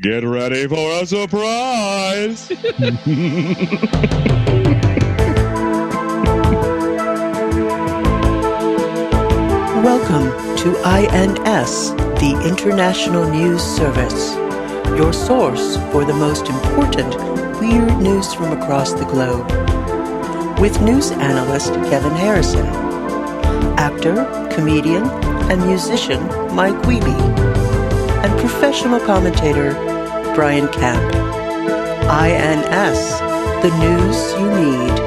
Get ready for a surprise! Welcome to INS, the International News Service, your source for the most important weird news from across the globe. With news analyst Kevin Harrison, actor, comedian, and musician Mike Wiebe, and professional commentator Brian Camp. INS, the news you need.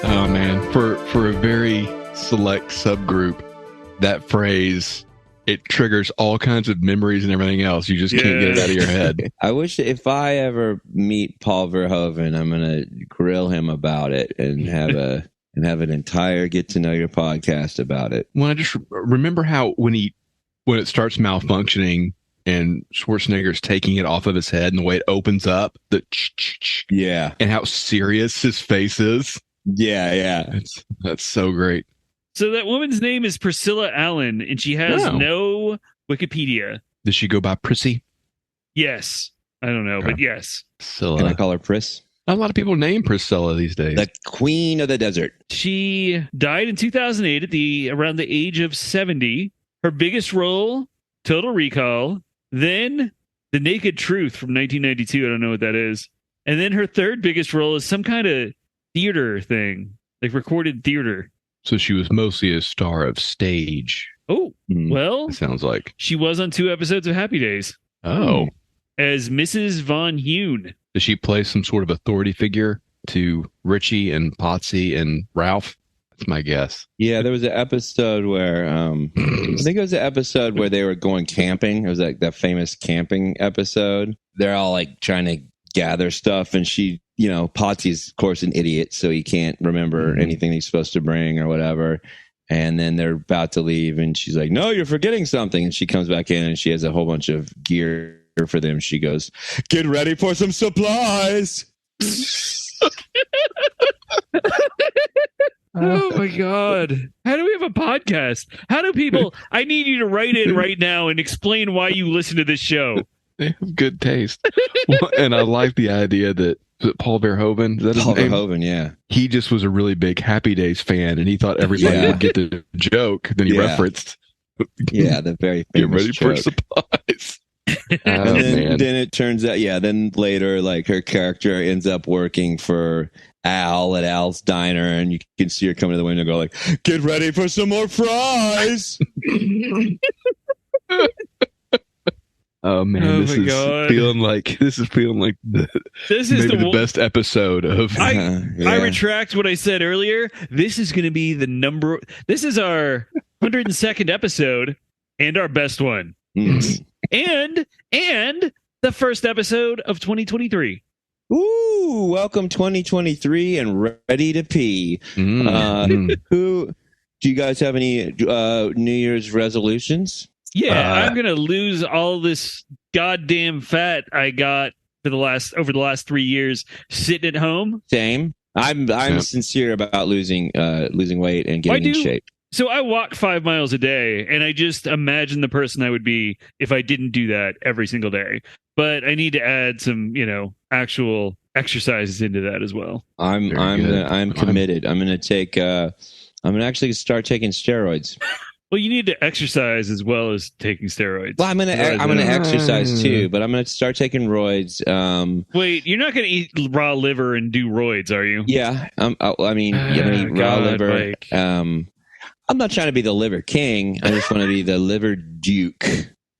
Oh man, for a very select subgroup, that phrase, it triggers all kinds of memories and everything else. You just can't get it out of your head. I wish that if I ever meet Paul Verhoeven, I'm going to grill him about it and have an entire get to know your podcast about it. Well, I just remember how when it starts malfunctioning and Schwarzenegger's taking it off of his head and the way it opens up, Yeah, and how serious his face is. yeah. That's so great. So that woman's name is Priscilla Allen, and she has no Wikipedia. Does she go by Prissy? Yes. I don't know, but yes. Priscilla. Can I call her Pris? A lot of people name Priscilla these days. The Queen of the Desert. She died in 2008 at around the age of 70. Her biggest role, Total Recall. Then The Naked Truth from 1992. I don't know what that is. And then her third biggest role is some kind of theater thing, like recorded theater. So she was mostly a star of stage. Oh, well, It sounds like. she was on 2 episodes of Happy Days Oh. as Mrs. Von Hune. Does she play some sort of authority figure to Richie and Potsy and Ralph? That's my guess. Yeah, there was an episode where I think it was an episode where they were going camping. It was like that famous camping episode. They're all like trying to gather stuff, and she, Potsy's of course an idiot, so he can't remember anything he's supposed to bring or whatever. And then they're about to leave, and she's like, "No, you're forgetting something." And she comes back in, and she has a whole bunch of gear for them. She goes, "Get ready for some supplies." Oh my God. How do we have a podcast? How do people... I need you to write in right now and explain why you listen to this show. They have good taste. Well, and I like the idea that Paul Verhoeven, is that his Paul name? Verhoeven, yeah. He just was a really big Happy Days fan, and he thought everybody would get the joke. Then he referenced, Yeah, the very "Get famous ready for joke. supplies." And then it turns out, then later, like, her character ends up working for Al at Al's Diner, and you can see her coming to the window and go like, "Get ready for some more fries." Oh man, Oh this my is God. feeling like This is maybe the best episode of. I retract what I said earlier. This is going to be this is our 102nd episode and our best one. And the first episode of 2023. Ooh, welcome 2023 and ready to pee. Who do you guys have any New Year's resolutions? Yeah, I'm going to lose all this goddamn fat I got over the last 3 years sitting at home. Same. I'm sincere about losing weight and getting in shape. So I walk 5 miles a day, and I just imagine the person I would be if I didn't do that every single day. But I need to add some, actual exercises into that as well. I'm committed. I'm going to actually start taking steroids. Well, you need to exercise as well as taking steroids. Well, I'm going to exercise too, but I'm going to start taking roids. Wait, you're not going to eat raw liver and do roids, are you? Yeah, I'm going to eat raw liver. Mike. I'm not trying to be the liver king. I just want to be the liver duke.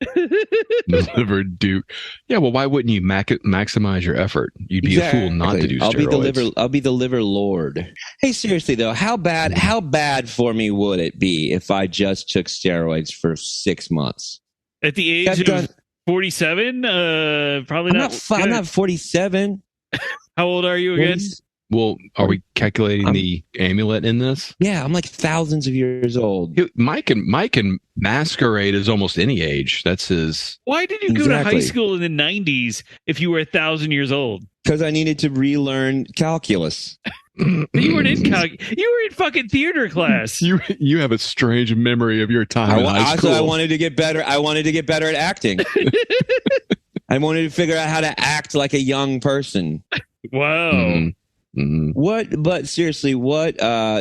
The liver duke. Yeah, well, why wouldn't you maximize your effort? You'd be a fool not to do steroids. I'll be the liver lord. Hey, seriously though, how bad for me would it be if I just took steroids for 6 months? At the age of 47? Probably not. I'm not 47. How old are you again? Well, are we calculating the amulet in this? Yeah, I'm like thousands of years old. Mike can masquerade as almost any age. That's his. Why did you go to high school in the 90s if you were 1,000 years old? Because I needed to relearn calculus. You weren't in you were in fucking theater class. You have a strange memory of your time in high school. I wanted to get better. I wanted to get better at acting. I wanted to figure out how to act like a young person. Wow. Mm-hmm. But seriously,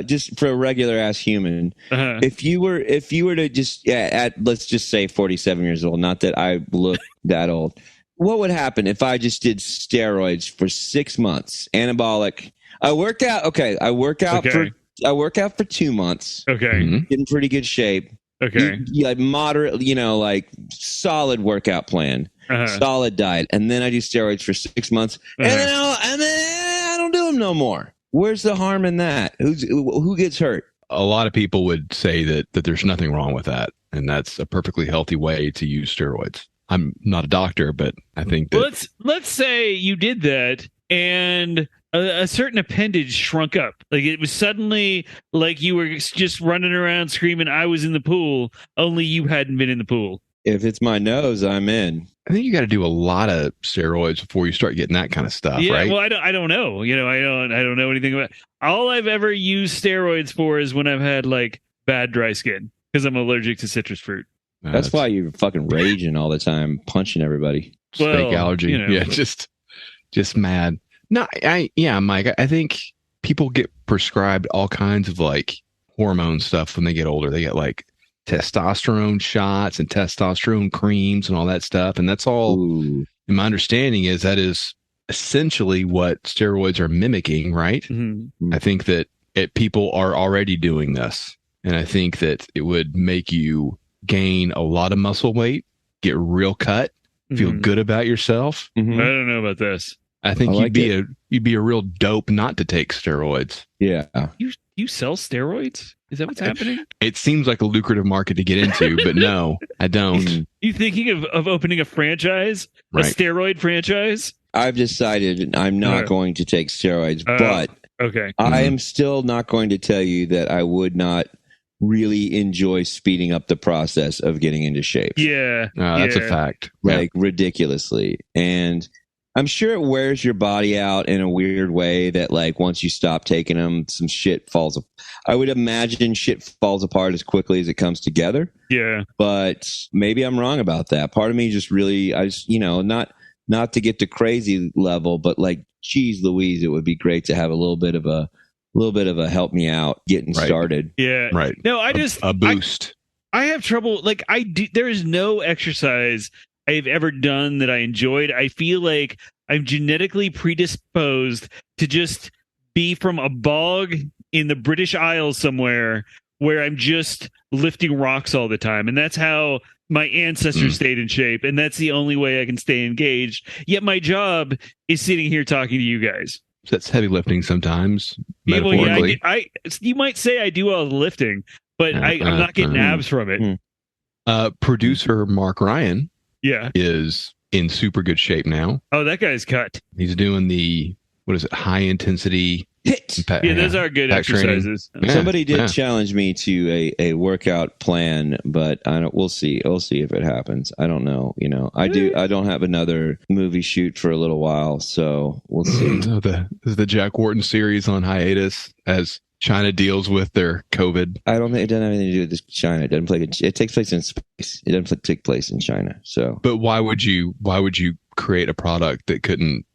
just for a regular ass human, if you were to just let's just say 47 years old, not that I look that old, what would happen if I just did steroids for 6 months, anabolic? I work out for 2 months. Okay. Get in pretty good shape. Okay. Like moderate, like solid workout plan, solid diet, and then I do steroids for 6 months, and then I don't do them no more. Where's the harm in that? Who gets hurt? A lot of people would say that there's nothing wrong with that, and that's a perfectly healthy way to use steroids. I'm not a doctor, but I think that let's say you did that and a certain appendage shrunk up. Like it was suddenly like you were just running around screaming, "I was in the pool," only you hadn't been in the pool. If it's my nose, I'm in. I think you got to do a lot of steroids before you start getting that kind of stuff, right? Well, I don't know. I don't know anything about. All I've ever used steroids for is when I've had like bad dry skin because I'm allergic to citrus fruit. That's why you're fucking raging all the time, punching everybody. Steak allergy. Yeah, just mad. No, Mike, I think people get prescribed all kinds of like hormone stuff when they get older. They get like testosterone shots and testosterone creams and all that stuff. And that's all, in my understanding, that is essentially what steroids are mimicking, right? Mm-hmm. I think that people are already doing this. And I think that it would make you gain a lot of muscle weight, get real cut, feel good about yourself. Mm-hmm. I don't know about this. I think you'd be a real dope not to take steroids. Yeah. You sell steroids? Is that what's happening? It seems like a lucrative market to get into, but no, I don't. You thinking of opening a franchise? Right. A steroid franchise? I've decided I'm not going to take steroids, but okay. I am still not going to tell you that I would not really enjoy speeding up the process of getting into shape. Yeah. That's a fact. Like ridiculously. And I'm sure it wears your body out in a weird way that like once you stop taking them, some shit falls apart. I would imagine shit falls apart as quickly as it comes together. Yeah. But maybe I'm wrong about that. Part of me just really, not to get to crazy level, but like, geez Louise, it would be great to have a little bit of a help me out getting started. Yeah. Right. No, a boost. I have trouble. Like there is no exercise I've ever done that I enjoyed. I feel like I'm genetically predisposed to just be from a bog in the British Isles somewhere where I'm just lifting rocks all the time. And that's how my ancestors stayed in shape. And that's the only way I can stay engaged. Yet my job is sitting here talking to you guys. That's heavy lifting sometimes. Yeah, well, you might say I do all the lifting, but I'm not getting abs from it. Producer Mark Ryan is in super good shape now. Oh, that guy's cut. He's doing the, high intensity hit. Those are good exercises. Somebody did challenge me to a workout plan, but we'll see. We'll see if it happens. I don't know. I don't have another movie shoot for a little while, so we'll see. So the Jack Wharton series on hiatus as China deals with their COVID. I don't think it doesn't have anything to do with China. It takes place in space. It doesn't take place in China. So, but why would you create a product that couldn't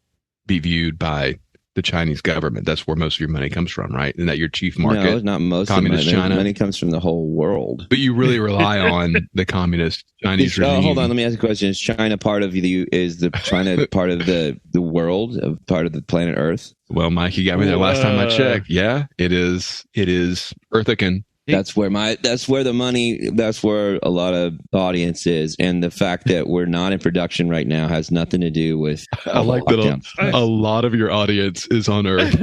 be viewed by the Chinese government? That's where most of your money comes from, right? Isn't that your chief market? No, not most communist of the China. Money comes from the whole world. But you really rely on the communist Chinese regime. Hold on, let me ask you a question. Is China part of China part of the world, part of the planet Earth? Well, Mike, you got me there last time I checked. Yeah, it is Earthican. That's where that's where a lot of audience is. And the fact that we're not in production right now has nothing to do with I like that a lot of your audience is on Earth.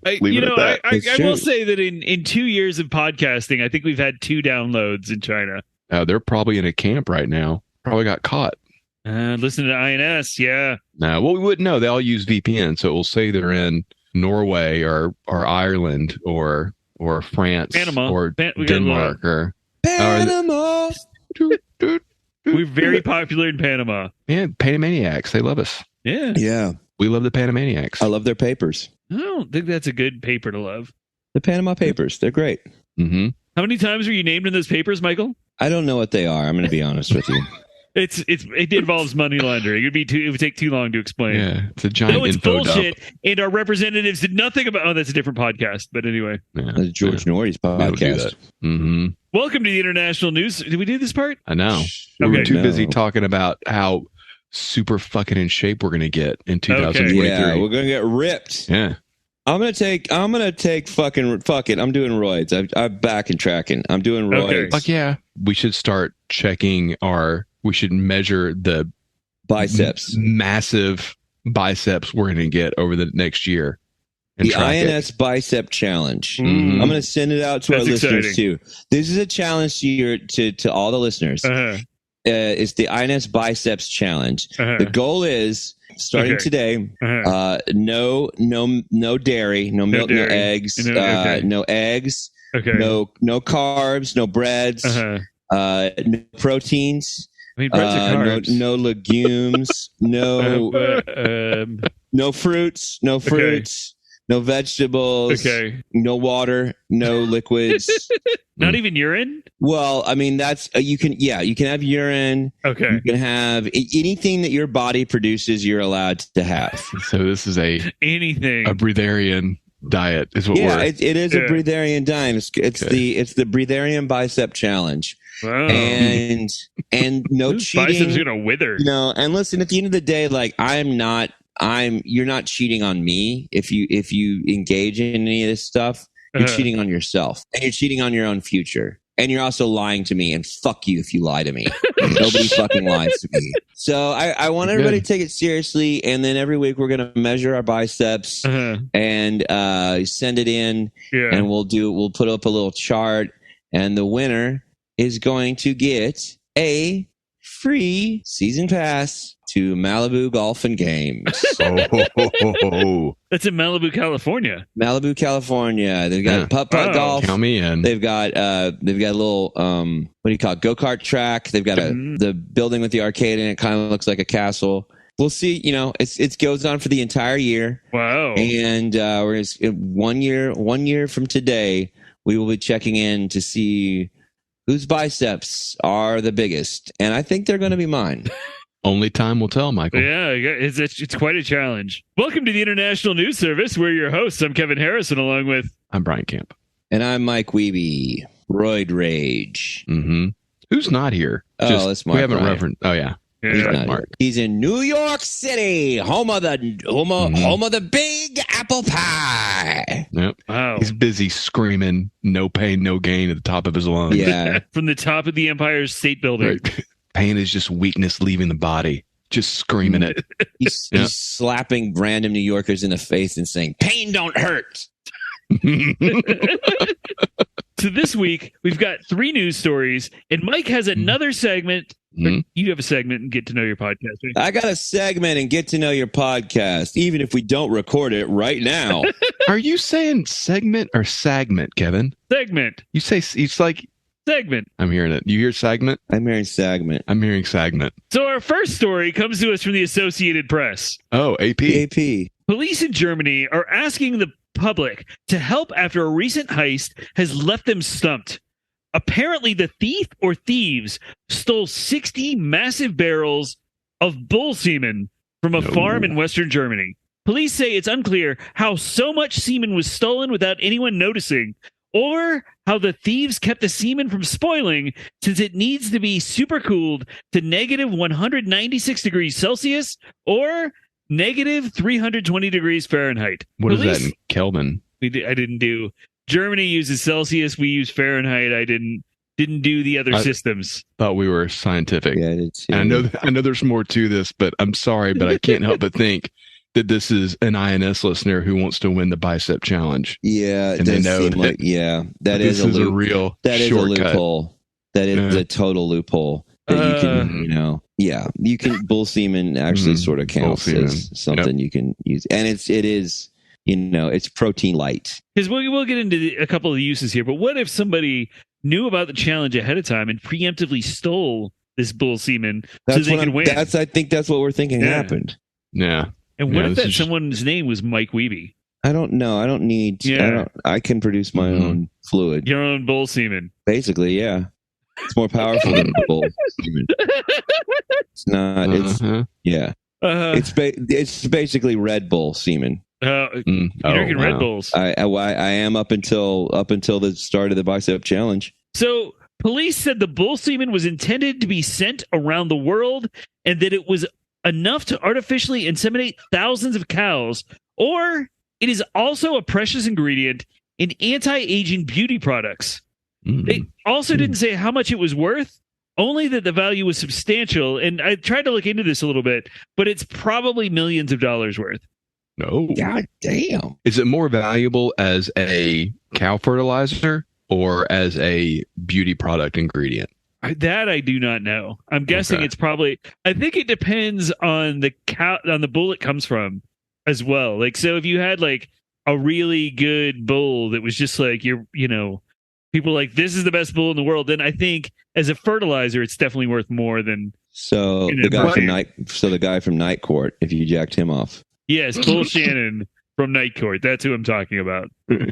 I will say that in 2 years of podcasting, I think we've had 2 downloads in China. They're probably in a camp right now. Probably got caught. Listen to INS. Yeah. No, well, we wouldn't know. They all use VPN, so it will say they're in Norway or Ireland or France, Panama. or We got a lot. Denmark or Panama. We're very popular in Panama. Man, Panamaniacs, they love us. Yeah. Yeah, We love the Panamaniacs. I love their papers. I don't think that's a good paper to love. The Panama Papers, they're great. Mm-hmm. How many times were you named in those papers, Michael? I don't know what they are. I'm going to be honest with you. It involves money laundering. It would take too long to explain. Yeah, it's a giant No, it's info bullshit. dump. And our representatives did nothing about. Oh, that's a different podcast. But anyway, Yeah, That's George Norrie's We don't do podcast. that. Mm-hmm. welcome to the international news. Did we do this part? I know. Okay. We were too No. busy talking about how super fucking in shape we're going to get in 2023. Yeah, we're going to get ripped. Yeah. I'm gonna take fuck it. I'm doing roids. I'm back and tracking. I'm doing roids. Okay. Fuck yeah. We should start checking we should measure the Biceps. massive biceps we're going to get over the next year. And The track INS Bicep Challenge. Mhm. I'm going to send it out to That's our listeners exciting. too. This is a challenge to all the listeners. Uh-huh. It's the INS Biceps Challenge. Uh-huh. The goal is starting Okay. today. Uh-huh. No dairy, no milk, no dairy. eggs, Okay. no eggs, Okay. no carbs, no breads, Uh-huh. no proteins. I mean, breads are No, carbs. no legumes, no no fruits, no vegetables, okay. no water, no liquids. Not even urine. Well, I mean that's you can have urine. Okay. You can have anything that your body produces. You're allowed to have. So this is a Anything. breatharian diet is what Yeah, we're it is Yeah. a breatharian diet. It's Okay. the breatharian bicep challenge, Wow. and no Those cheating. biceps are gonna wither. You know, and listen, at the end of the day, like you're not cheating on me if you engage in any of this stuff. You're Uh-huh. cheating on yourself, and you're cheating on your own future, and you're also lying to me. And fuck you if you lie to me. Nobody fucking lies to me. So I want everybody to take it seriously, and then every week we're gonna measure our biceps Uh-huh. and send it in, Yeah. and we'll put up a little chart, and the winner is going to get a free season pass to Malibu Golf and Games. oh, That's in Malibu, California. Malibu, California. They've got Yeah. putt-putt Oh. golf. count me in. They've got a little what do you call it? Go-kart track. They've got the building with the arcade in it. Kind of looks like a castle. We'll see. You know, it goes on for the entire year, Wow. and we're 1 year from today, we will be checking in to see whose biceps are the biggest, and I think they're going to be mine. Only time will tell, Michael. Yeah, it's quite a challenge. Welcome to the International News Service. We're your hosts. I'm Kevin Harrison, along with I'm Brian Camp. And I'm Mike Wiebe. Roid Rage. Mm-hmm. Who's not here? Oh, that's Mark we haven't Ryan. referenced. Oh yeah. Yeah. He's Right, not Mark. here. He's in New York City, home of the big apple pie. Yep. Wow. He's busy screaming "No pain, no gain" at the top of his lungs. Yeah. From the top of the Empire State Building. Right. Pain is just weakness leaving the body. Just screaming it. He's Yeah. slapping random New Yorkers in the face and saying, "Pain don't hurt." So this week, we've got 3 news stories, and Mike has another segment. Mhm. You have a segment and get to know your podcast. Right? I got a segment and get to know your podcast, even if we don't record it right now. Are you saying segment or segment, Kevin? Segment. You say it's like Segment. I'm hearing it. You hear segment? I'm hearing segment. I'm hearing segment. So our first story comes to us from the Associated Press. Oh, AP. AP. Police in Germany are asking the public to help after a recent heist has left them stumped. Apparently, the thief or thieves stole 60 massive barrels of bull semen from a farm in Western Germany. Police say it's unclear how so much semen was stolen without anyone noticing, or how the thieves kept the semen from spoiling since it needs to be supercooled to negative 196 degrees Celsius or negative 320 degrees Fahrenheit. What is Police- that in Kelvin? I didn't do. Germany uses Celsius. We use Fahrenheit. I didn't do the other systems. Thought we were scientific. Yeah, I did too. And I know there's more to this, but I'm sorry, but I can't help but think that this is an INS listener who wants to win the bicep challenge. Yeah, it And they does know seem that like that this is a real that is shortcut. a loophole. That is Yeah. a total loophole that you can, Yeah, you can. Bull semen actually sort of counts as something you can use, and it is it's protein light. Because we'll get into a couple of uses here, but what if somebody knew about the challenge ahead of time and preemptively stole this bull semen so they could win? I think that's what we're thinking happened. Yeah. And what if that someone's name was Mike Wiebe? I don't know. I don't need. Yeah. I can produce my own fluid. Your own bull semen. Basically, yeah. It's more powerful than bull semen. It's not. It's yeah. It's basically Red Bull semen. American Red Bulls. I am up until the start of the bicep challenge. So police said the bull semen was intended to be sent around the world, and that it was enough to artificially inseminate thousands of cows, or it is also a precious ingredient in anti-aging beauty products. They also didn't say how much it was worth, only that the value was substantial. And I tried to look into this a little bit, but it's probably millions of dollars worth. No. God damn. Is it more valuable as a cow fertilizer or as a beauty product ingredient? That I do not know. I'm guessing it's probably. I think it depends on the cow, on the bull it comes from, as well. Like, so if you had like a really good bull that was just like people like, this is the best bull in the world, then I think as a fertilizer, it's definitely worth more than. So the guy from Night Court, if you jacked him off. Yes, Bull Shannon from Night Court. That's who I'm talking about. I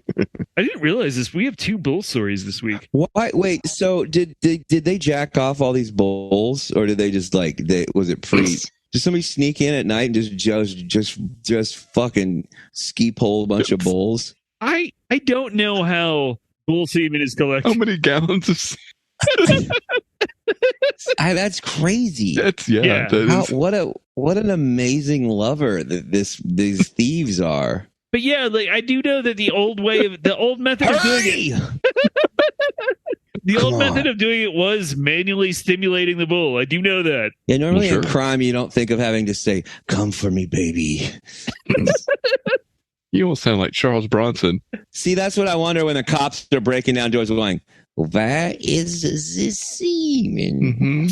didn't realize this. We have 2 bull stories this week. Why? Wait. So did they jack off all these bulls, or did they just was it pre? Did somebody sneak in at night and just fucking ski pole a bunch of bulls? I don't know how bull semen is collected. How many gallons of? That's crazy. What an amazing lover that these thieves are. But yeah, like I do know that the old method of doing it. The old method of doing it was manually stimulating the bull. I do know that. Yeah, normally in crime you don't think of having to say, "Come for me, baby." You almost sound like Charles Bronson. See, that's what I wonder when the cops are breaking down doors going, where is the semen?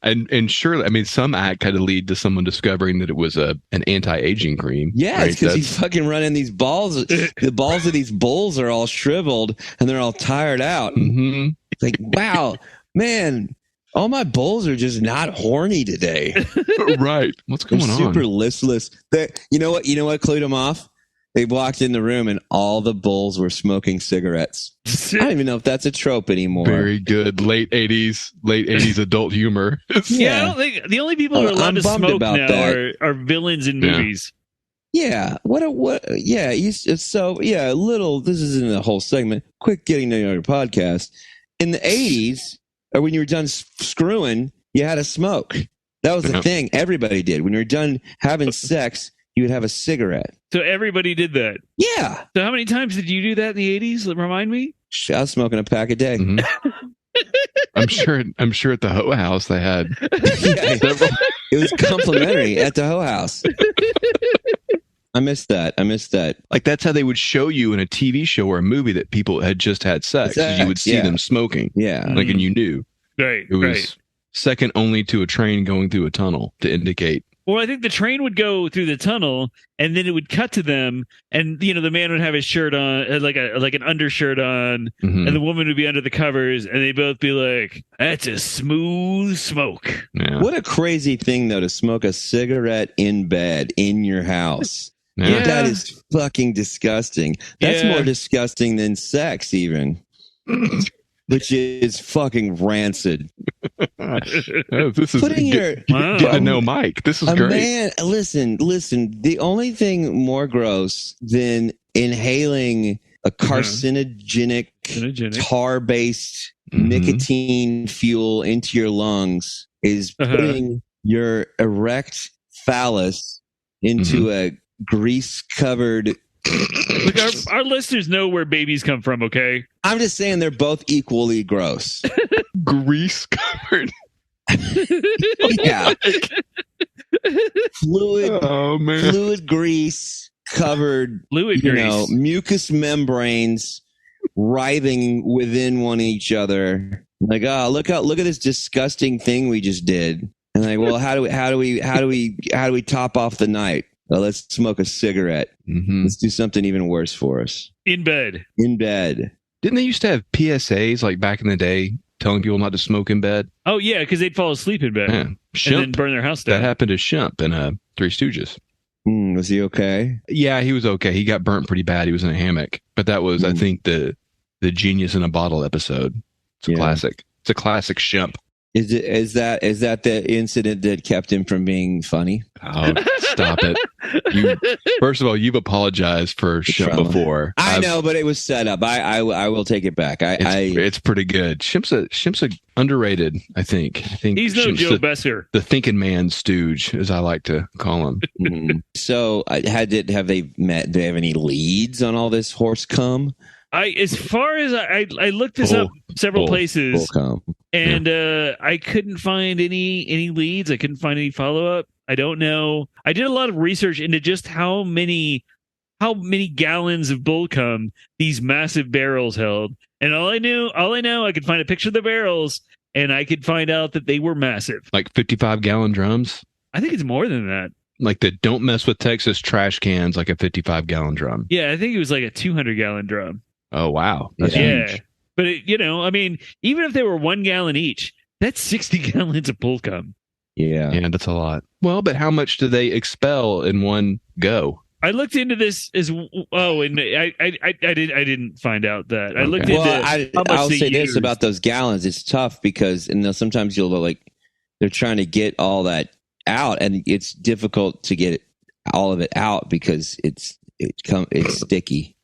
And surely, I mean, some act had to lead to someone discovering that it was an anti-aging cream. Yeah, right? It's because he's fucking running these balls. The balls of these bulls are all shriveled and they're all tired out. It's like, wow, man, all my bulls are just not horny today. Right. What's going on? Super listless. You know what clued them off? They walked in the room and all the bulls were smoking cigarettes. I don't even know if that's a trope anymore. Very good. Late 80s adult humor. Yeah, I don't think the only people who are allowed to smoke now are villains in movies. Yeah. This isn't a whole segment. Quick getting to know your podcast. In the 80s, or when you were done screwing, you had to smoke. That was the thing everybody did. When you were done having sex, you would have a cigarette. So everybody did that? Yeah. So how many times did you do that in the 80s? Remind me? I was smoking a pack a day. I'm sure at the Ho House they had several. It was complimentary at the Ho House. I missed that. Like, that's how they would show you in a TV show or a movie that people had just had sex. You would see them smoking. Yeah. Like, and you knew. Right. It was second only to a train going through a tunnel to indicate. Well, I think the train would go through the tunnel, and then it would cut to them, and the man would have his shirt on, like an undershirt on, and the woman would be under the covers, and they'd both be like, "That's a smooth smoke." Yeah. What a crazy thing, though, to smoke a cigarette in bed in your house. Yeah. That is fucking disgusting. That's more disgusting than sex, even. Which is fucking rancid. This is getting to know Mike. This is great. Man, listen. The only thing more gross than inhaling a carcinogenic tar-based nicotine fuel into your lungs is putting your erect phallus into a grease-covered... Look, our listeners know where babies come from, okay? I'm just saying they're both equally gross. Grease covered. Yeah. Fluid grease covered, mucous membranes writhing within one each other. Like, look at this disgusting thing we just did. And Like, well, how do we top off the night? Well, let's smoke a cigarette. Mm-hmm. Let's do something even worse for us. In bed. In bed. Didn't they used to have PSAs like back in the day telling people not to smoke in bed? Oh, yeah, because they'd fall asleep in bed Yeah. and Shemp, then burn their house down. that happened to Shemp in Three Stooges. Was he okay? Yeah, he was okay. He got burnt pretty bad. He was in a hammock. But that was, I think, the Genius in a Bottle episode. It's a classic. It's a classic Shemp. Is that the incident that kept him from being funny? Oh, stop it. First of all, you've apologized for Shemp before. I know, but it was set up. I will take it back. It's pretty good. Shemp's a underrated, I think. He's no Shemp's Joe Besser. The thinking man stooge, as I like to call him. So have they met? Do they have any leads on all this horse cum? As far as I looked this up several places, and I couldn't find any leads. I couldn't find any follow up. I don't know. I did a lot of research into just how many gallons of bull cum these massive barrels held, and all I know, I could find a picture of the barrels, and I could find out that they were massive. Like 55-gallon drums. I think it's more than that. Like the Don't Mess with Texas trash cans, like a 55-gallon drum. Yeah, I think it was like a 200-gallon drum. Oh, wow. That's yeah. huge. But, even if they were 1 gallon each, that's 60 gallons of bull cum. Yeah. Yeah, that's a lot. Well, but how much do they expel in one go? I looked into this and I didn't find out that. I looked into how much I'll they say use. this about those gallons. It's tough because sometimes they're trying to get all that out, and it's difficult to get all of it out because it's sticky.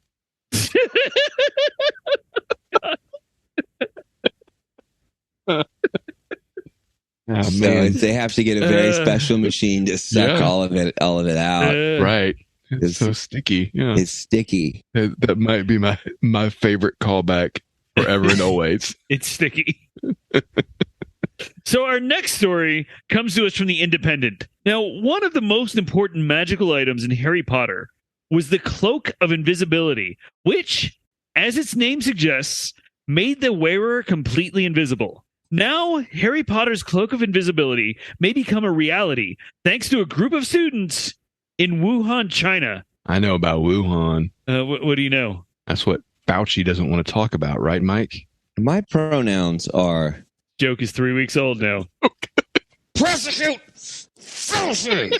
Oh, so man. they have to get a very special machine to suck all of it out. Right. It's so sticky. Yeah. It's sticky. That might be my favorite callback forever and always. It's sticky. So our next story comes to us from the Independent. Now, one of the most important magical items in Harry Potter was the cloak of invisibility, which, as its name suggests, made the wearer completely invisible. Now, Harry Potter's cloak of invisibility may become a reality thanks to a group of students in Wuhan, China. I know about Wuhan. What do you know? That's what Fauci doesn't want to talk about, right, Mike? My pronouns are... Joke is 3 weeks old now. Prosecute! Fauci!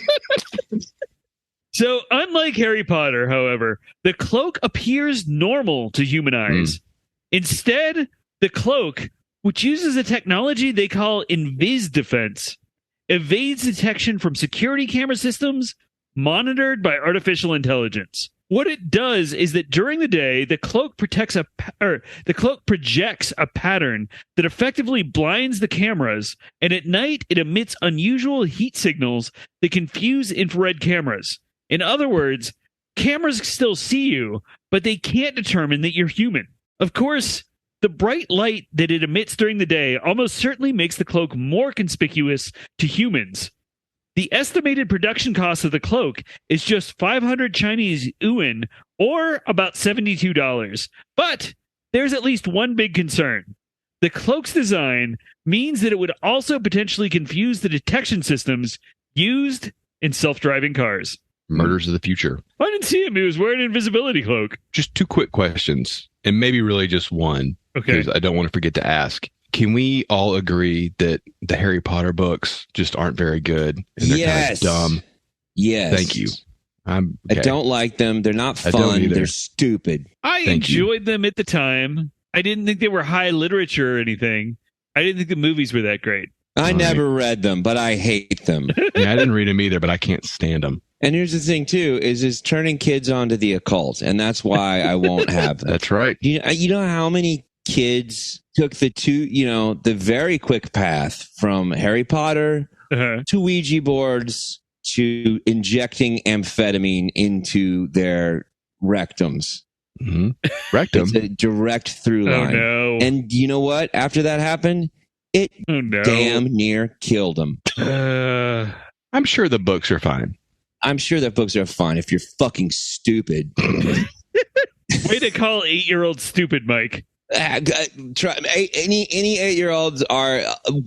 So, unlike Harry Potter, however, the cloak appears normal to human eyes. Instead, the cloak, which uses a technology they call invis defense, evades detection from security camera systems monitored by artificial intelligence. What it does is that during the day, the cloak projects a pattern that effectively blinds the cameras, and at night it emits unusual heat signals that confuse infrared cameras. In other words, cameras still see you, but they can't determine that you're human. Of course, the bright light that it emits during the day almost certainly makes the cloak more conspicuous to humans. The estimated production cost of the cloak is just 500 Chinese yuan, or about $72. But there's at least one big concern. The cloak's design means that it would also potentially confuse the detection systems used in self-driving cars. Murders of the future. I didn't see him. He was wearing an invisibility cloak. Just 2 quick questions, and maybe really just one, Okay. because I don't want to forget to ask. Can we all agree that the Harry Potter books just aren't very good and they're kind of dumb? Yes. Thank you. I don't like them. They're not fun. They're stupid. I enjoyed them at the time. I didn't think they were high literature or anything. I didn't think the movies were that great. I never read them, but I hate them. Yeah, I didn't read them either, but I can't stand them. And here's the thing, too, is turning kids onto the occult, and that's why I won't have them. That's right. You know how many kids took the very quick path from Harry Potter to Ouija boards to injecting amphetamine into their rectums. Mm-hmm. Rectum. It's a direct through line. Oh, no. And you know what? After that happened, it damn near killed them. I'm sure the books are fine. I'm sure that books are fine if you're fucking stupid. Way to call 8-year-olds stupid, Many 8-year-olds are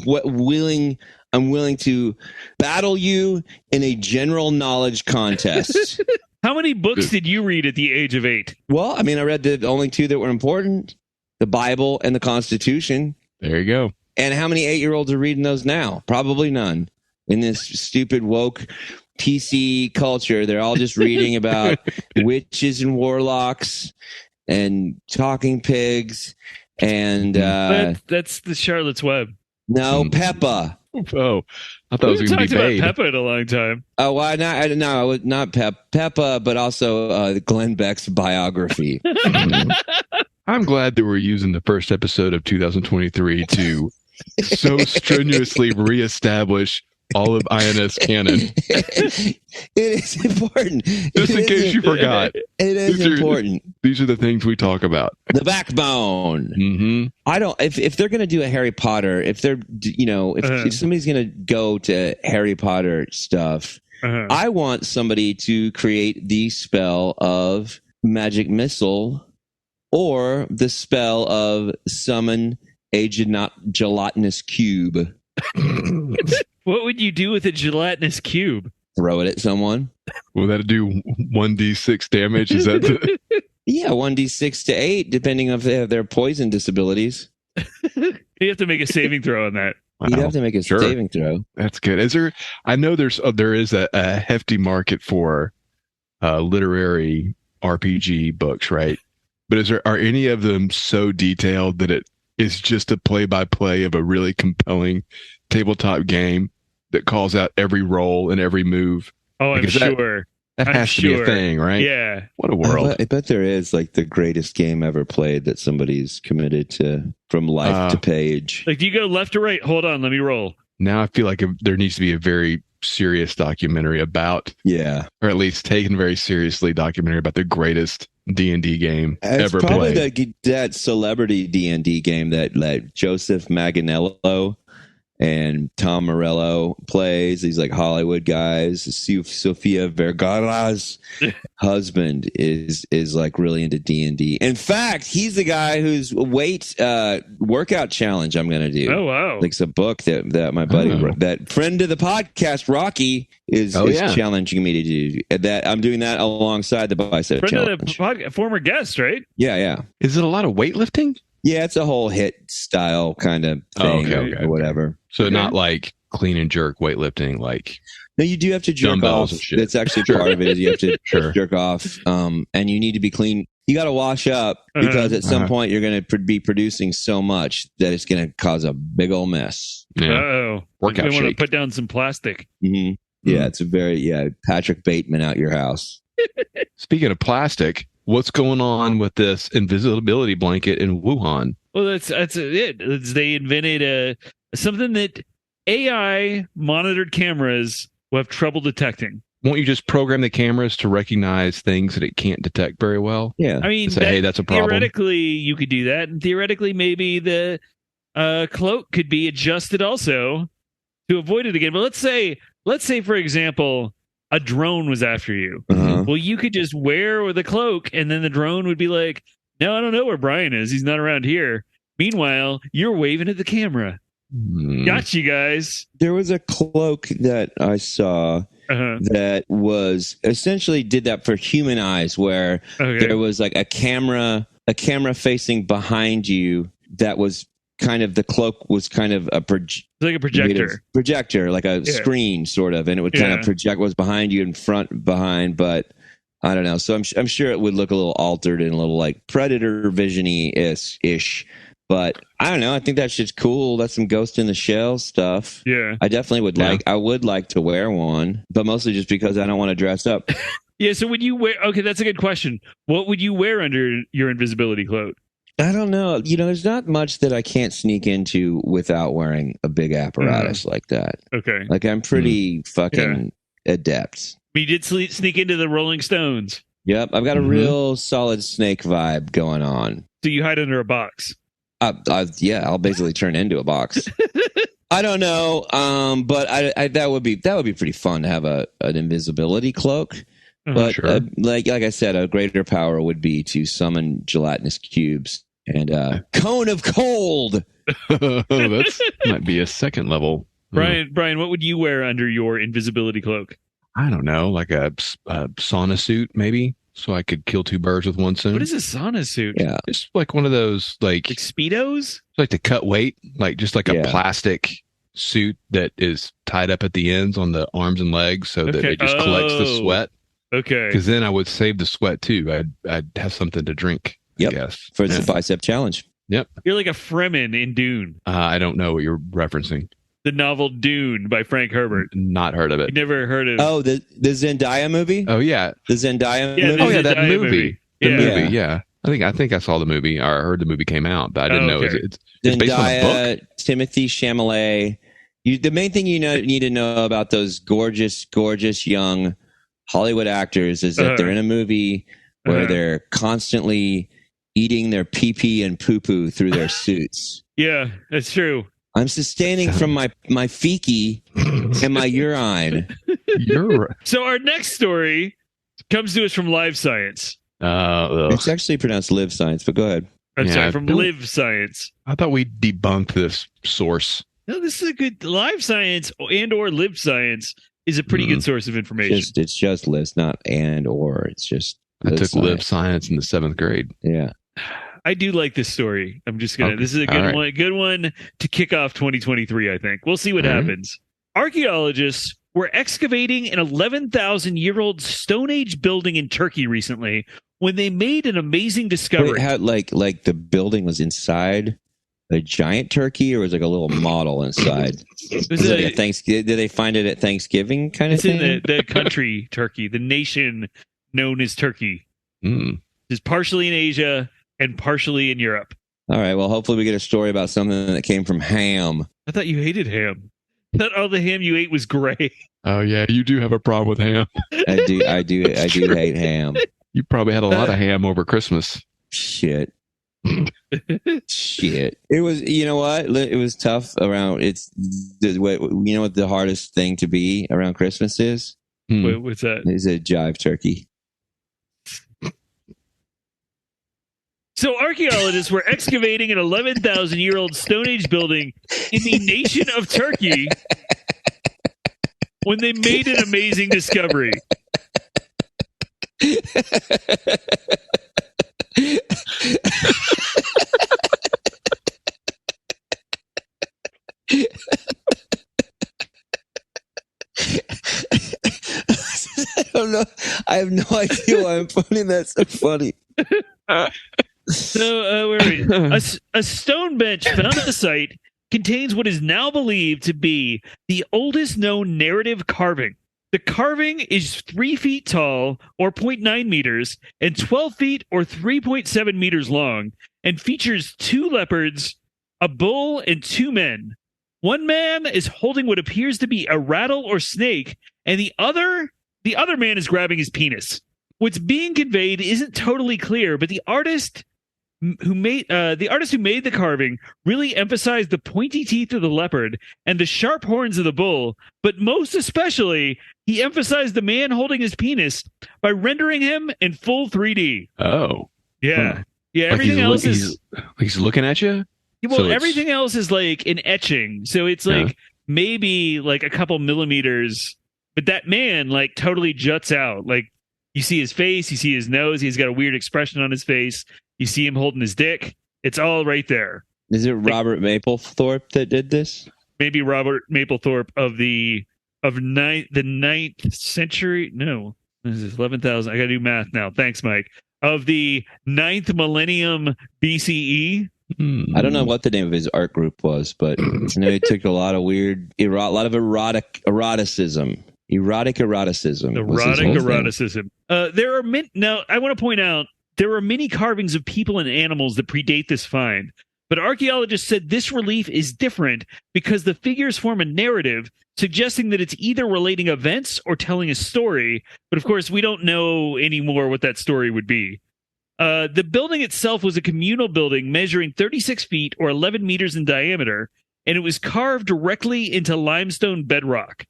willing I'm willing to battle you in a general knowledge contest. How many books did you read at the age of 8? Well, I mean, I read the only 2 that were important, the Bible and the Constitution. There you go. And how many 8-year-olds are reading those now? Probably none. In this stupid woke PC culture, they're all just reading about witches and warlocks and talking pigs and that's the Charlotte's Web. no, Peppa. Oh, I thought it We was haven't going to talked be about Babe. Peppa in a long time. Oh, why not? No, not Peppa, but also Glenn Beck's biography. I'm glad that we're using the first episode of 2023 to so strenuously reestablish all of INS canon. It is important. Just in case you forgot. It is important. These are the things we talk about. The backbone. Mm-hmm. I don't. If they're going to do a Harry Potter, if they're, if somebody's going to go to Harry Potter stuff, I want somebody to create the spell of magic missile or the spell of summon a gelatinous cube. What would you do with a gelatinous cube? Throw it at someone. Will that do 1d6 damage? Is that the... Yeah, 1d6 to 8, depending if they have their poison disabilities. You have to make a saving throw on that. You'd have to make a Sure. saving throw. That's good. Is there? I know there is a hefty market for literary RPG books, right? But are any of them so detailed that it is just a play-by-play of a really compelling tabletop game that calls out every roll and every move? Oh, I'm Because sure. That I'm has to be a sure. thing, right? Yeah. What a world. I bet there is like the greatest game ever played that somebody's committed to from life to page. Like, do you go left or right? Hold on, let me roll. Now I feel like there needs to be a very serious documentary about, Yeah. or at least taken very seriously, documentary about the greatest D&D game ever It's probably played. that celebrity D&D game that Joseph Manganiello and Tom Morello plays. These like Hollywood guys. Sofia Vergara's husband is like really into D&D. In fact, he's the guy whose weight workout challenge I'm going to do. Oh, wow. Like it's a book that my buddy, that friend of the podcast, Rocky, is challenging me to do. That I'm doing that alongside the bicep Friend challenge. of the podcast, former guest, right? Yeah. Is it a lot of weightlifting? Yeah, it's a whole hit style kind of thing or whatever. So not like clean and jerk weightlifting, like No, you do have to jerk dumbbells off. and shit. That's actually part of it. Is you have to Sure. jerk off, and you need to be clean. You got to wash up because at some point you're going to be producing so much that it's going to cause a big old mess. Yeah. Oh, Workout we want to shake. put down some plastic. Mm-hmm. Yeah, it's a very Patrick Bateman out your house. Speaking of plastic, what's going on with this invisibility blanket in Wuhan? Well, that's it. They invented something that AI monitored cameras will have trouble detecting. Won't you just program the cameras to recognize things that it can't detect very well? Yeah. I mean, Say, hey, that's a problem. Theoretically, you could do that, and theoretically, maybe the cloak could be adjusted also to avoid it again. But let's say, for example, a drone was after you. Uh-huh. Well, you could just wear the cloak, and then the drone would be like, "No, I don't know where Brian is. He's not around here." Meanwhile, you're waving at the camera. Got you guys. There was a cloak that I saw that was essentially did that for human eyes, where there was like a camera facing behind you that was kind of, the cloak was kind of like a projector, like a screen sort of, and it would kind of project what's behind you and front behind, but I don't know. So I'm sure it would look a little altered and a little like Predator vision-y ish. But I don't know. I think that shit's cool. That's some Ghost in the Shell stuff. Yeah. I definitely would like to wear one, but mostly just because I don't want to dress up. Yeah. So would you wear? Okay, that's a good question. What would you wear under your invisibility cloak? I don't know. There's not much that I can't sneak into without wearing a big apparatus like that. Okay. Like I'm pretty fucking adept. We did sneak into the Rolling Stones. Yep. I've got a real solid Snake vibe going on. So you hide under a box. I'll basically turn into a box. I don't know, but I that would be pretty fun to have an invisibility cloak. But Sure. like I said, a greater power would be to summon gelatinous cubes and cone of cold. That might be a second level Brian, what would you wear under your invisibility cloak? I don't know, like a sauna suit, maybe, so I could kill two birds with one stone. What is a sauna suit? Yeah. It's like one of those, like Speedos? like to cut weight, like just like a Yeah. plastic suit that is tied up at the ends on the arms and legs, so that Okay. it just collects the sweat. Okay. Because then I would save the sweat too. I'd have something to drink. Yep. I guess For the bicep challenge. You're like a Fremen in Dune, I don't know what you're referencing. the novel Dune by Frank Herbert. Not heard of You it. never heard of? Oh, the Zendaya movie? Oh yeah, The Zendaya Yeah, movie? oh yeah, that Zendaya movie. The Yeah. movie. Yeah. I think I saw the movie, or I heard the movie came out, but I didn't know Okay. it's based on a book. Timothy Chalamet. The main thing you need to know about those gorgeous, gorgeous young Hollywood actors is that they're in a movie where they're constantly eating their pee-pee and poo-poo through their suits. Yeah, that's true. I'm sustaining from my feces and my urine. You're So our next story comes to us from Live Science. It's actually pronounced live science, but go ahead. I'm Yeah, sorry, from don't- Live Science. I thought we debunked this source. No, this is a good Live Science and or Live Science is a pretty good source of information. It's just live, not and or. It's just I live took live science. science in the 7th grade. Yeah. I do like this story. I'm just gonna. Okay. This is a All right. good one to kick off 2023. I think we'll see what All right. happens. Archaeologists were excavating an 11,000-year-old Stone Age building in Turkey recently when they made an amazing discovery. Wait, how, like the building was inside a giant turkey, or was it like a little model inside? It Was was it a- like a Thanksgiving? Did they find it at Thanksgiving kind of it's in thing? the country Turkey, the nation known as Turkey. Mm. Is partially in Asia and partially in Europe. All right. Well, hopefully we get a story about something that came from ham. I thought you hated ham. I thought all the ham you ate was gray. Oh yeah, you do have a problem with ham. I do hate ham. You probably had a lot of ham over Christmas. Shit. Shit. It was. You know what? It was tough around. You know what the hardest thing to be around Christmas is? Wait, what's that? Is a jive turkey. So archaeologists were excavating an 11,000-year-old Stone Age building in the nation of Turkey when they made an amazing discovery. I don't know. I have no idea why I'm finding that so funny. So, where are we? A stone bench found at the site contains what is now believed to be the oldest known narrative carving. The carving is 3 feet tall, or 0.9 meters, and 12 feet, or 3.7 meters long, and features 2 leopards, a bull, and 2 men. One man is holding what appears to be a rattle or snake, and the other man is grabbing his penis. What's being conveyed isn't totally clear, but the artist who made the carving really emphasized the pointy teeth of the leopard and the sharp horns of the bull, but most especially he emphasized the man holding his penis by rendering him in full 3D. Oh, Yeah. Yeah, like everything else is he's looking at you. well, so it's- everything else is like an etching. So it's like maybe like a couple millimeters, but that man like totally juts out. Like you see his face, you see his nose, he's got a weird expression on his face. You see him holding his dick. It's all right there. Is it Robert Mapplethorpe that did this? Maybe Robert Mapplethorpe of the 9th century. No, this is 11,000. I got to do math now. Thanks, Mike. Of the 9th millennium BCE. I don't know what the name of his art group was, but I know he took a lot of eroticism. Erotic eroticism. was his Erotic whole thing. eroticism. There are now. I want to point out there are many carvings of people and animals that predate this find, but archaeologists said this relief is different because the figures form a narrative, suggesting that it's either relating events or telling a story. But of course, we don't know anymore what that story would be. The building itself was a communal building measuring 36 feet or 11 meters in diameter, and it was carved directly into limestone bedrock.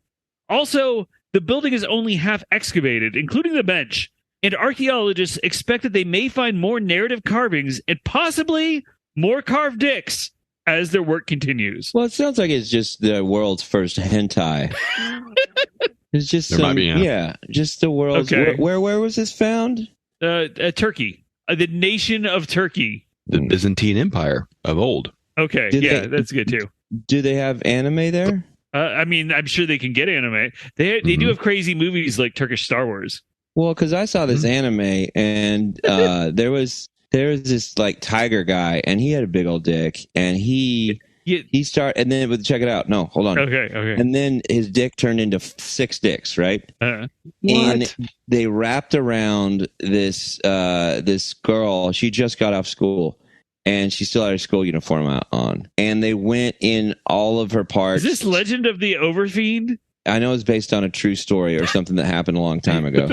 Also, the building is only half excavated, including the bench, and archaeologists expect that they may find more narrative carvings and possibly more carved dicks as their work continues. Well, it sounds like it's just the world's first hentai. It's just There might be, yeah. just the world's. Okay. Where was this found? Turkey, the nation of Turkey. The Byzantine Empire of old. Okay, that's good too. Do they have anime there? I mean, I'm sure they can get anime. They do have crazy movies like Turkish Star Wars. Well, because I saw this anime, and there was this like tiger guy, and he had a big old dick, and he started, and then check it out. No, hold on. Okay. And then his dick turned into 6 dicks, right? Uh-huh. And they wrapped around this girl. She just got off school, and she still had her school uniform on. And they went in all of her parts. Is this Legend of the Overfiend? I know it's based on a true story or something that happened a long time ago.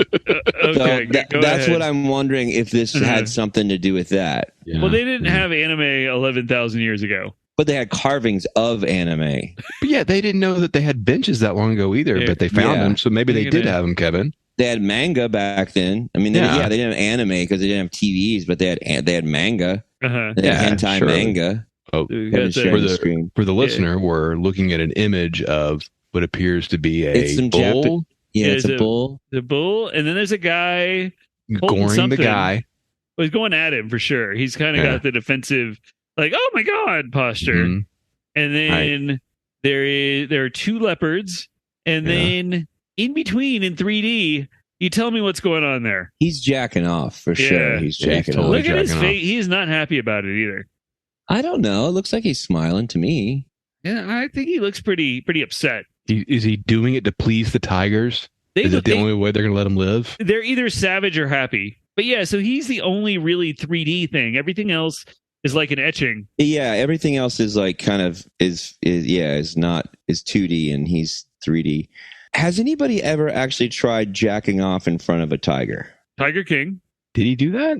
Okay, so that's what I'm wondering, if this Uh-huh. had something to do with that. Yeah. Well, they didn't have anime 11,000 years ago. But they had carvings of anime. But yeah, they didn't know that they had benches that long ago either, Yeah. but they found Yeah. them, so maybe they Look at did that. have them, Kevin. They had manga back then. I mean, they Yeah. didn't have anime because they didn't have TVs, but they had manga. Uh-huh. They had Yeah, hentai surely. manga. Oh, We Kevin got shared For the the- screen. for the listener, we're looking at an image of what appears to be It's a some bull Yeah, Yeah, it's a bull. the bull, and then there's a guy. holding goring the something. guy. Well, he's going at him for sure. He's kind of Yeah. got the defensive, like, oh my god posture. Mhm. And then there are 2 leopards, and Yeah. then in between in 3D, you tell me what's going on there. He's jacking off for sure. Yeah. He's Yeah, he's jacking totally off. Look at his jacking face. He's not happy about it either. I don't know. It looks like he's smiling to me. Yeah, I think he looks pretty upset. Is he doing it to please the tigers? Is it the only way they're going to let him live? They're either savage or happy. But yeah, so he's the only really 3D thing. Everything else is like an etching. Yeah, everything else is like kind of is 2D and he's 3D. Has anybody ever actually tried jacking off in front of a tiger? Tiger King. Did he do that?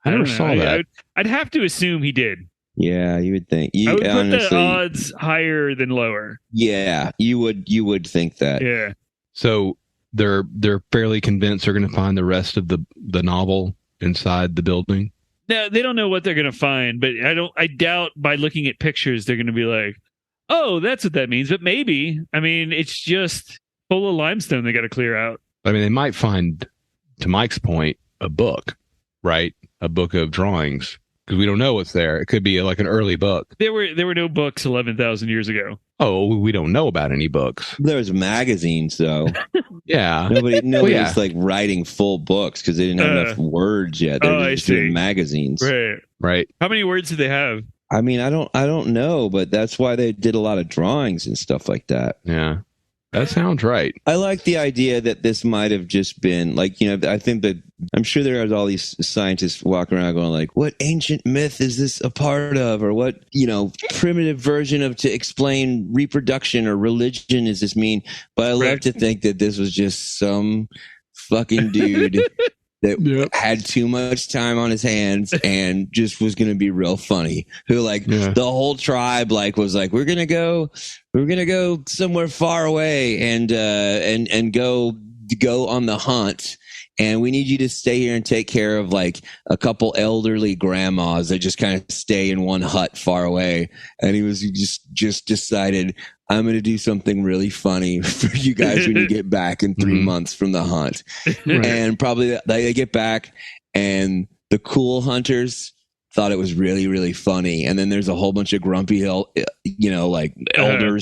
I never don't know. saw that. I'd have to assume he did. Yeah, you would think. I would put honestly, the odds higher than lower. yeah, you would think that. Yeah. So they're fairly convinced they're going to find the rest of the novel inside the building. No, they don't know what they're going to find, but I doubt by looking at pictures they're going to be like, oh, that's what that means. But maybe. I mean, it's just full of limestone they got to clear out. I mean, they might find, to Mike's point, a book, right? A book of drawings, because we don't know what's there. It could be like an early book. There were no books 11,000 years ago. Oh, we don't know about any books. There's magazines though. Yeah. Nobody's like writing full books because they didn't have enough words yet. They're I just doing see. magazines. Right. Right. How many words do they have? I mean, I don't know, but that's why they did a lot of drawings and stuff like that. Yeah. That sounds right. I like the idea that this might have just been like, I think that I'm sure there are all these scientists walking around going like, what ancient myth is this a part of? Or what, primitive version of to explain reproduction or religion does this mean? But I love to think that this was just some fucking dude that had too much time on his hands and just was going to be real funny. Who the whole tribe was like, we're going to go somewhere far away and go on the hunt. And we need you to stay here and take care of like a couple elderly grandmas that just kind of stay in one hut far away. And he was just decided, I'm going to do something really funny for you guys when you get back in 3 months from the hunt. And probably they get back and the cool hunters thought it was really, really funny. And then there's a whole bunch of grumpy, elders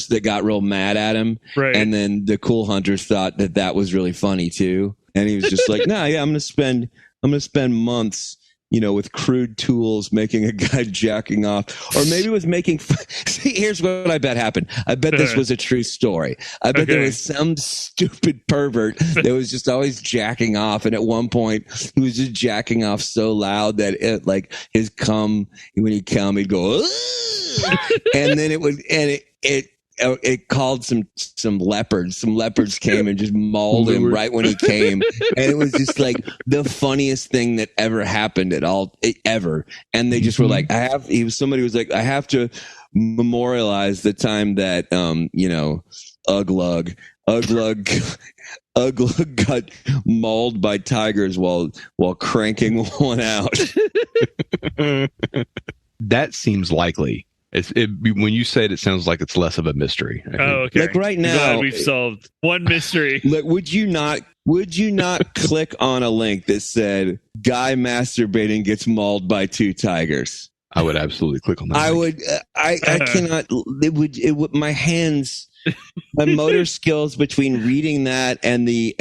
that got real mad at him. Right. And then the cool hunters thought that was really funny too. And he was just like, I'm going to spend months, with crude tools making a guy jacking off, or maybe it was making. See, here's what I bet happened. I bet this was a true story. I bet there was some stupid pervert that was just always jacking off, and at one point he was just jacking off so loud that it his cum when he'd come he'd go, and then it called some leopards. Some leopards came and just mauled him right when he came. And it was just like the funniest thing that ever happened ever. And they just were like, somebody was like, I have to memorialize the time that, Uglug got mauled by tigers while cranking one out. That seems likely. When you say it, it sounds like it's less of a mystery. I think. Oh, okay. Like right now, Glad we've solved one mystery. Look, would you not click on a link that said guy masturbating gets mauled by 2 tigers? I would absolutely click on that. I would. I cannot. It would. My hands, my motor skills between reading that and the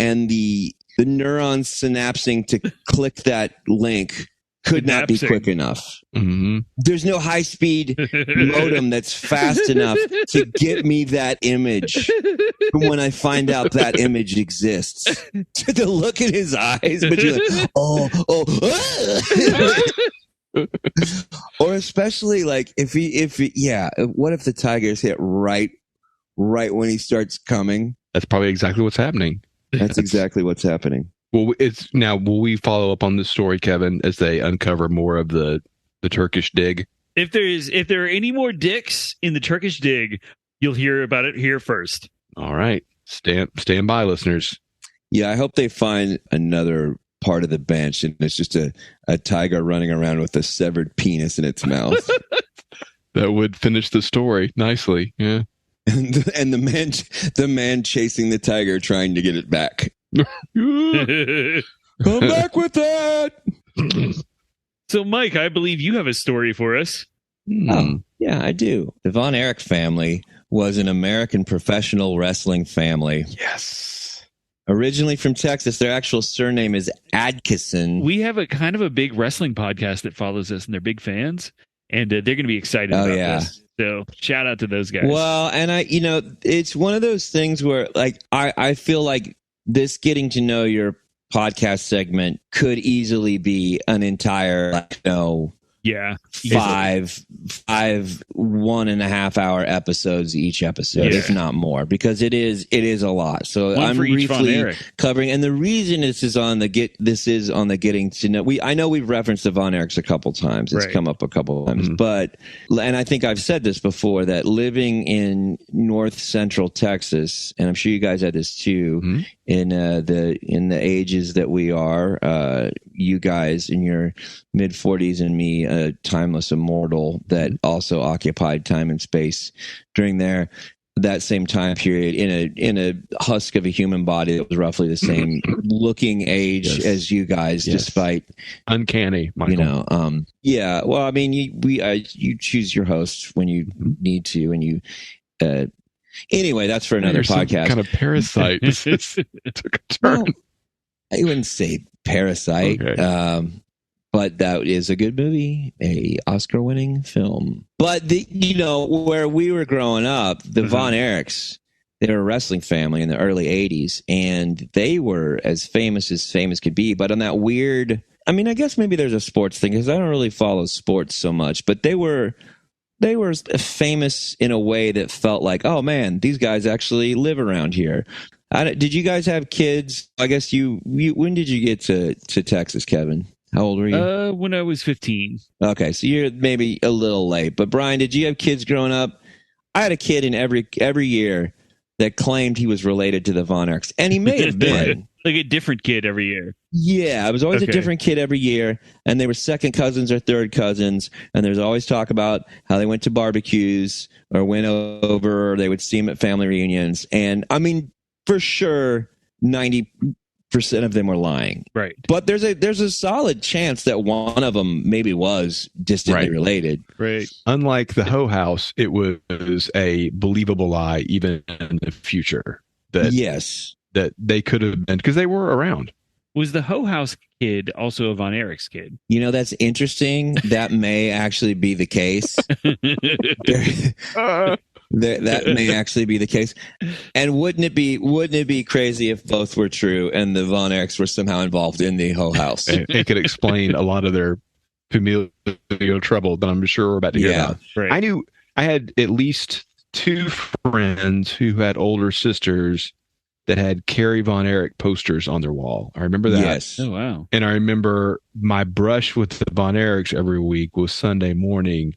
neurons synapsing to click that link could not be quick enough. Mm-hmm. There's no high speed modem that's fast enough to get me that image when I find out that image exists. To look at his eyes, but you're like, or especially like what if the tigers hit right when he starts coming? That's probably exactly what's happening. That's exactly what's happening. Well, will we follow up on this story, Kevin, as they uncover more of the Turkish dig? If there are any more dicks in the Turkish dig, you'll hear about it here first. All right. Stand by, listeners. Yeah, I hope they find another part of the bench and it's just a tiger running around with a severed penis in its mouth. That would finish the story nicely. Yeah. And the man chasing the tiger trying to get it back. Come back with that. So, Mike, I believe you have a story for us. Oh, yeah, I do. The Von Erich family was an American professional wrestling family. Yes. Originally from Texas, their actual surname is Adkisson. We have a kind of a big wrestling podcast that follows us, and they're big fans, and they're going to be excited about this. So shout out to those guys. Well, and it's one of those things where like I feel like this getting to know your podcast segment could easily be an entire, five 1.5 hour episodes each episode, if not more, because it is a lot. So one I'm briefly covering, and the reason this is on the getting to know. I know we've referenced the Von Erichs a couple times. It's come up a couple times, and I think I've said this before, that living in North Central Texas, and I'm sure you guys had this too, in the ages that we are, you guys in your mid 40s and me, a timeless immortal that also occupied time and space during that same time period in a husk of a human body that was roughly the same looking age as you guys, despite uncanny, Michael. Well, I mean, you choose your hosts when you need to, and you anyway, that's for another podcast. Kind of parasite. It took a turn. Well, I wouldn't say parasite. Okay. But that is a good movie, a Oscar-winning film. But where we were growing up, the Von Erichs, they were a wrestling family in the early '80s, and they were as famous could be. But on that weird, I mean, I guess maybe there's a sports thing because I don't really follow sports so much. But they were famous in a way that felt like, oh man, these guys actually live around here. Did you guys have kids? I guess you when did you get to Texas, Kevin? How old were you? When I was 15. Okay, so you're maybe a little late. But Brian, did you have kids growing up? I had a kid in every year that claimed he was related to the Von Erichs, and he may have been. Like a different kid every year. Yeah, it was always a different kid every year, and they were second cousins or third cousins, and there's always talk about how they went to barbecues or went over, or they would see him at family reunions. And I mean, for sure, 90% of them were lying. Right. But there's a solid chance that one of them maybe was distantly related. Right. Unlike the Hoe House, it was a believable lie even in the future. That they could have been, because they were around. Was the Hoe House kid also a Von Erichs kid? That's interesting. That may actually be the case. That may actually be the case. And wouldn't it be crazy if both were true and the Von Erichs were somehow involved in the Hoe House? It could explain a lot of their familial trouble that I'm sure we're about to hear about. Right. I had at least 2 friends who had older sisters that had Carrie Von Erich posters on their wall. I remember that. Yes. Oh, wow. And I remember my brush with the Von Erichs every week was Sunday morning,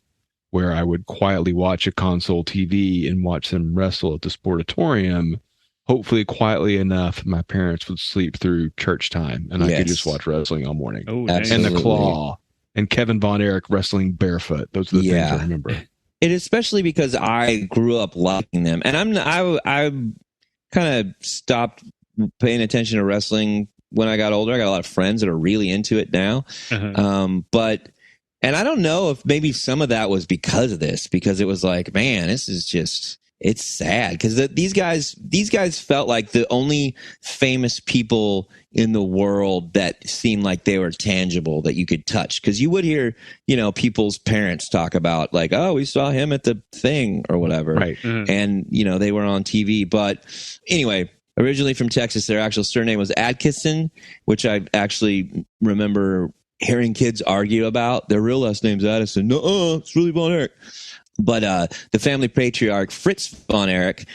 where I would quietly watch a console TV and watch them wrestle at the Sportatorium, hopefully quietly enough my parents would sleep through church time, and I could just watch wrestling all morning. Oh, nice. And the Claw, and Kevin Von Erich wrestling barefoot. Those are the things I remember. it especially because I grew up liking them, and I kind of stopped paying attention to wrestling when I got older. I got a lot of friends that are really into it now. And I don't know if maybe some of that was because of this, because it was like, man, this is just, it's sad. Because these guys felt like the only famous people in the world that seemed like they were tangible, that you could touch. Because you would hear, people's parents talk about like, oh, we saw him at the thing or whatever. Right. And, they were on TV. But anyway, originally from Texas, their actual surname was Atkinson, which I actually remember hearing kids argue about. Their real last name's Addison. No, it's really Von Erich. But the family patriarch, Fritz Von Erich,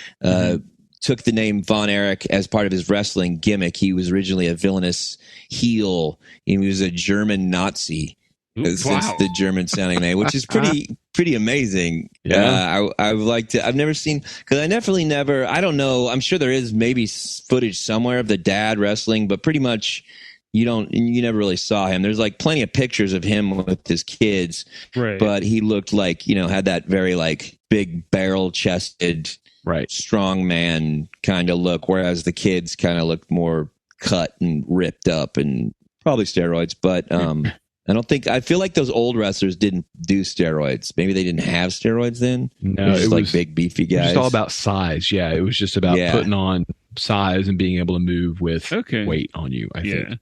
took the name Von Erich as part of his wrestling gimmick. He was originally a villainous heel. He was a German Nazi. Since the German sounding name, which is pretty amazing. Yeah. I've never seen, because I don't know, I'm sure there is maybe footage somewhere of the dad wrestling, but pretty much you never really saw him. There's like plenty of pictures of him with his kids, right? But he looked like, had that very like big barrel chested, right, strong man kind of look, whereas the kids kind of looked more cut and ripped up and probably steroids, but I feel like those old wrestlers didn't do steroids. Maybe they didn't have steroids then. No, it was like big beefy guys. It was just all about size. Yeah, it was just about putting on size and being able to move with weight on you, I think.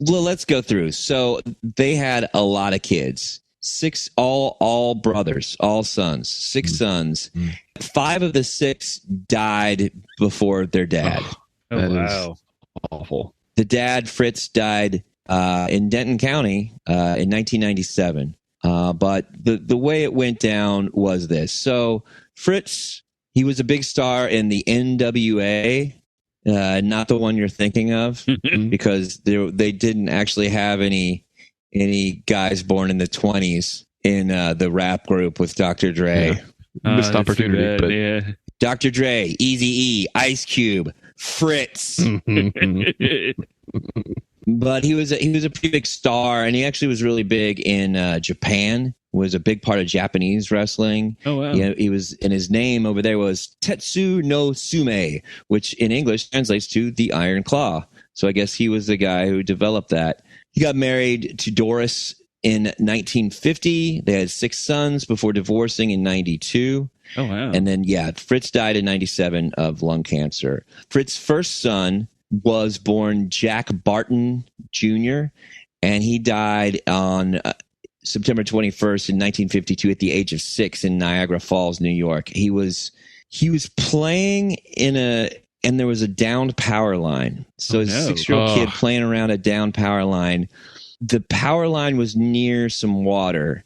Well, let's go through. So they had a lot of kids. 6, all brothers, all sons, 6 sons. 5 of the 6 died before their dad. That is awful. The dad, Fritz, died in Denton County in 1997. But the way it went down was this. So Fritz, he was a big star in the NWA. Not the one you're thinking of, because they didn't actually have any guys born in the 20s in the rap group with Dr. Dre. Missed opportunity, but Dr. Dre, Eazy-E, Ice Cube, Fritz. But he was a pretty big star, and he actually was really big in Japan. Was a big part of Japanese wrestling. Oh wow! He was, and his name over there was Tetsu no Sume, which in English translates to the Iron Claw. So I guess he was the guy who developed that. He got married to Doris in 1950. They had 6 sons before divorcing in 92. Oh wow! And then Fritz died in 97 of lung cancer. Fritz's first son was born Jack Barton Jr., and he died on September 21st in 1952 at the age of 6 in Niagara Falls, New York. He was playing and there was a downed power line. So as a 6-year-old kid playing around a downed power line, the power line was near some water,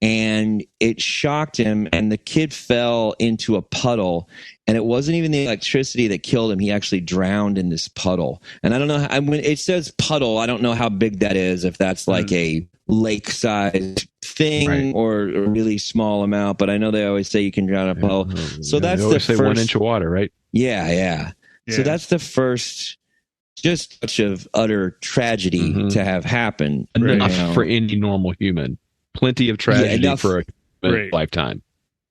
and it shocked him, and the kid fell into a puddle, and it wasn't even the electricity that killed him. He actually drowned in this puddle. And I don't know, when it says puddle, I don't know how big that is, if that's like a lake-sized thing or a really small amount, but I know they always say you can drown a puddle. So that's they always say 1 inch of water, right? Yeah. So that's the first just touch of utter tragedy to have happened. Enough for any normal human. Plenty of tragedy for a lifetime.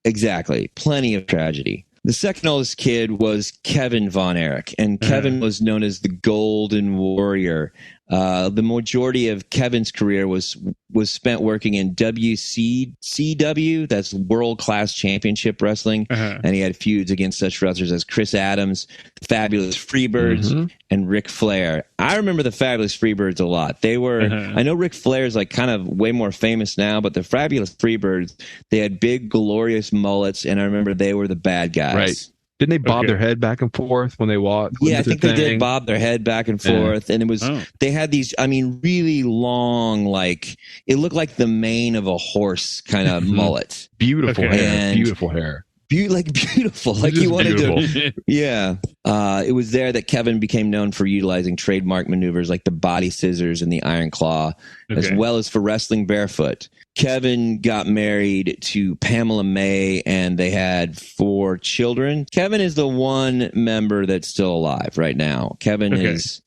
Exactly. Plenty of tragedy. The second oldest kid was Kevin Von Erich, and Kevin was known as the Golden Warrior. The majority of Kevin's career was spent working in WCW, that's World Class Championship Wrestling, and he had feuds against such wrestlers as Chris Adams, the Fabulous Freebirds, and Ric Flair. I remember the Fabulous Freebirds a lot. They were, I know Ric Flair's like kind of way more famous now, but the Fabulous Freebirds, they had big, glorious mullets, and I remember they were the bad guys. Right. Didn't they bob their head back and forth when they walked? Yeah, I think they did bob their head back and forth. And it was, they had these, really long, like, it looked like the mane of a horse kind of mullet. Beautiful hair. Beautiful hair. Beautiful. Like you wanted to. Yeah. It was there that Kevin became known for utilizing trademark maneuvers like the body scissors and the iron claw, as well as for wrestling barefoot. Kevin got married to Pamela May, and they had 4 children. Kevin is the one member that's still alive right now. Kevin is...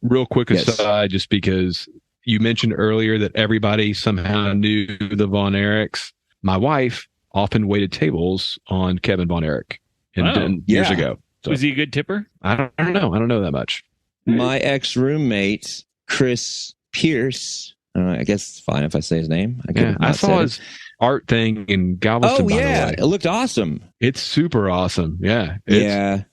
Real quick aside, just because you mentioned earlier that everybody somehow knew the Von Erichs. My wife often waited tables on Kevin Von Erich years Yeah. ago. So, Was he a good tipper? I don't know. I don't know that much. My ex-roommate, Chris Pierce, I guess it's fine if I say his name. I saw his art thing in Galveston, by the way. It looked awesome. It's super awesome. Yeah. Yeah.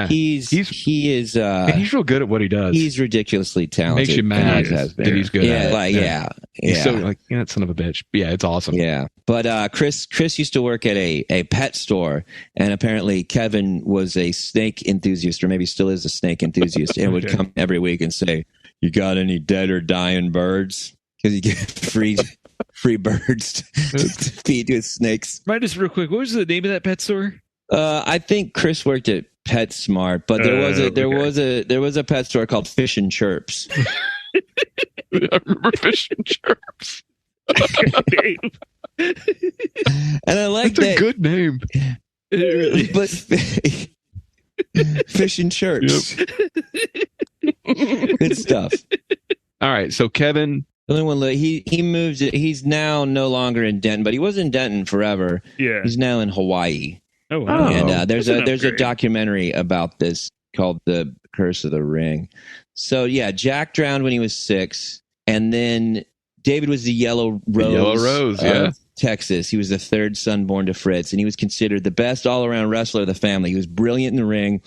He's real good at what he does. He's ridiculously talented. Makes you mad that he's good at it. He's so like, that son of a bitch. Yeah, it's awesome. Yeah. But Chris used to work at a pet store, and apparently Kevin was a snake enthusiast, or maybe still is a snake enthusiast, and would come every week and say, "You got any dead or dying birds?" Because you get free birds to feed to his snakes. Right, just real quick, what was the name of that pet store? I think Chris worked at PetSmart, but there was a pet store called Fish and Chirps. I remember Fish and Chirps. And I like that. That's a good name. But Fish and Chirps. Yep. Good stuff. All right, so Kevin. He moved. He's now no longer in Denton, but he was in Denton forever. Yeah, he's now in Hawaii. Oh wow! And there's a documentary about this called "The Curse of the Ring." So yeah, Jack drowned when he was 6, and then David was the Yellow Rose, of Texas. He was the third son born to Fritz, and he was considered the best all-around wrestler of the family. He was brilliant in the ring.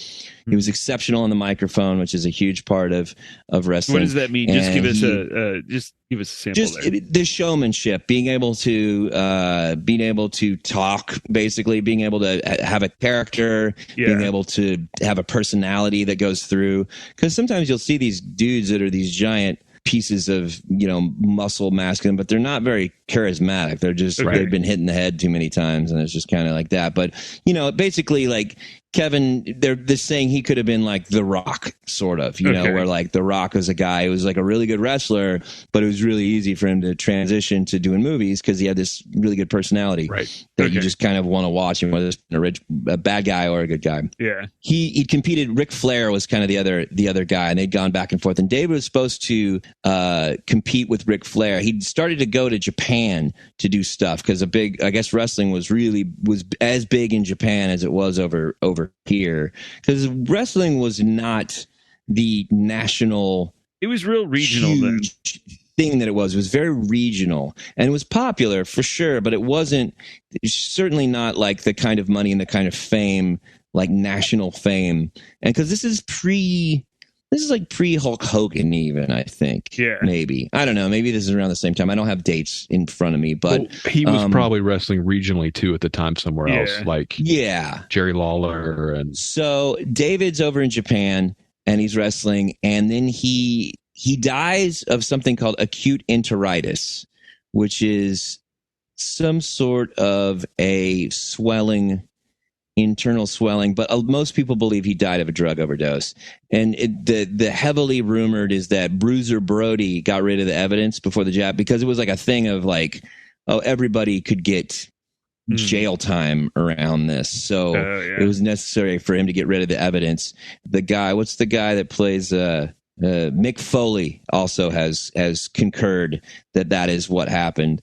He was exceptional on the microphone, which is a huge part of wrestling. What does that mean? Just give us a sample. Just there. The showmanship, being able to talk, basically being able to have a character, being able to have a personality that goes through. Because sometimes you'll see these dudes that are these giant pieces of muscle masculine, but they're not very charismatic. They're just they've been hit in the head too many times, and it's just kind of like that. But basically, like Kevin, they're saying he could have been like The Rock, sort of, where like The Rock was a guy who was like a really good wrestler, but it was really easy for him to transition to doing movies because he had this really good personality that you just kind of want to watch him, whether it's a bad guy or a good guy. Yeah, he competed. Ric Flair was kind of the other guy, and they'd gone back and forth. And David was supposed to compete with Ric Flair. He started to go to Japan to do stuff because I guess wrestling was as big in Japan as it was over here, because wrestling was not the national. It was real regional thing that it was. It was very regional, and it was popular for sure, but it wasn't. Certainly not like the kind of money and the kind of fame, like national fame. And because this is like pre Hulk Hogan, even, I think. Yeah. Maybe. I don't know. Maybe this is around the same time. I don't have dates in front of me, but he was probably wrestling regionally too at the time somewhere else, like Jerry Lawler. And so David's over in Japan and he's wrestling, and then he dies of something called acute enteritis, which is some sort of a internal swelling, but most people believe he died of a drug overdose. And the heavily rumored is that Bruiser Brody got rid of the evidence before the jab, because it was like a thing of like, everybody could get jail time around this. So it was necessary for him to get rid of the evidence. What's the guy that plays Mick Foley also has concurred that is what happened.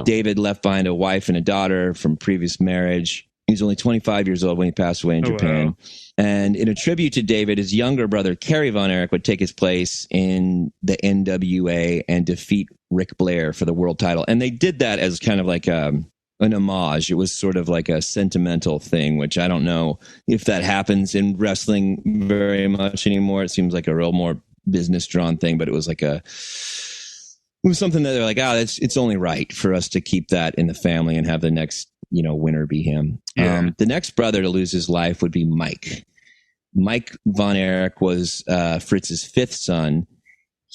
David left behind a wife and a daughter from previous marriage. He was only 25 years old when he passed away in Japan. Wow. And in a tribute to David, his younger brother, Kerry Von Erich, would take his place in the NWA and defeat Ric Flair for the world title. And they did that as kind of like an homage. It was sort of like a sentimental thing, which I don't know if that happens in wrestling very much anymore. It seems like a real more business-drawn thing, but it was like it was something that they're like, it's only right for us to keep that in the family and have the next winner be him. Yeah. The next brother to lose his life would be Mike. Mike Von Erich was Fritz's 5th son.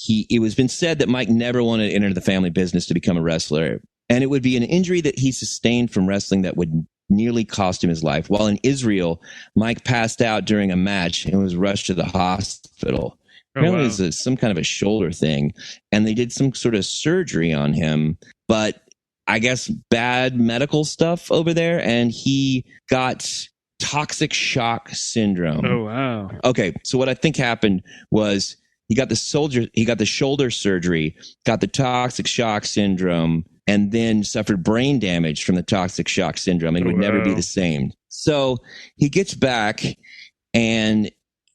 It was been said that Mike never wanted to enter the family business to become a wrestler, and it would be an injury that he sustained from wrestling that would nearly cost him his life. While in Israel, Mike passed out during a match and was rushed to the hospital. Apparently, it was some kind of a shoulder thing, and they did some sort of surgery on him, but I guess bad medical stuff over there, and he got toxic shock syndrome. Oh wow. Okay, so what I think happened was he got the shoulder surgery, got the toxic shock syndrome, and then suffered brain damage from the toxic shock syndrome and would never be the same. So he gets back and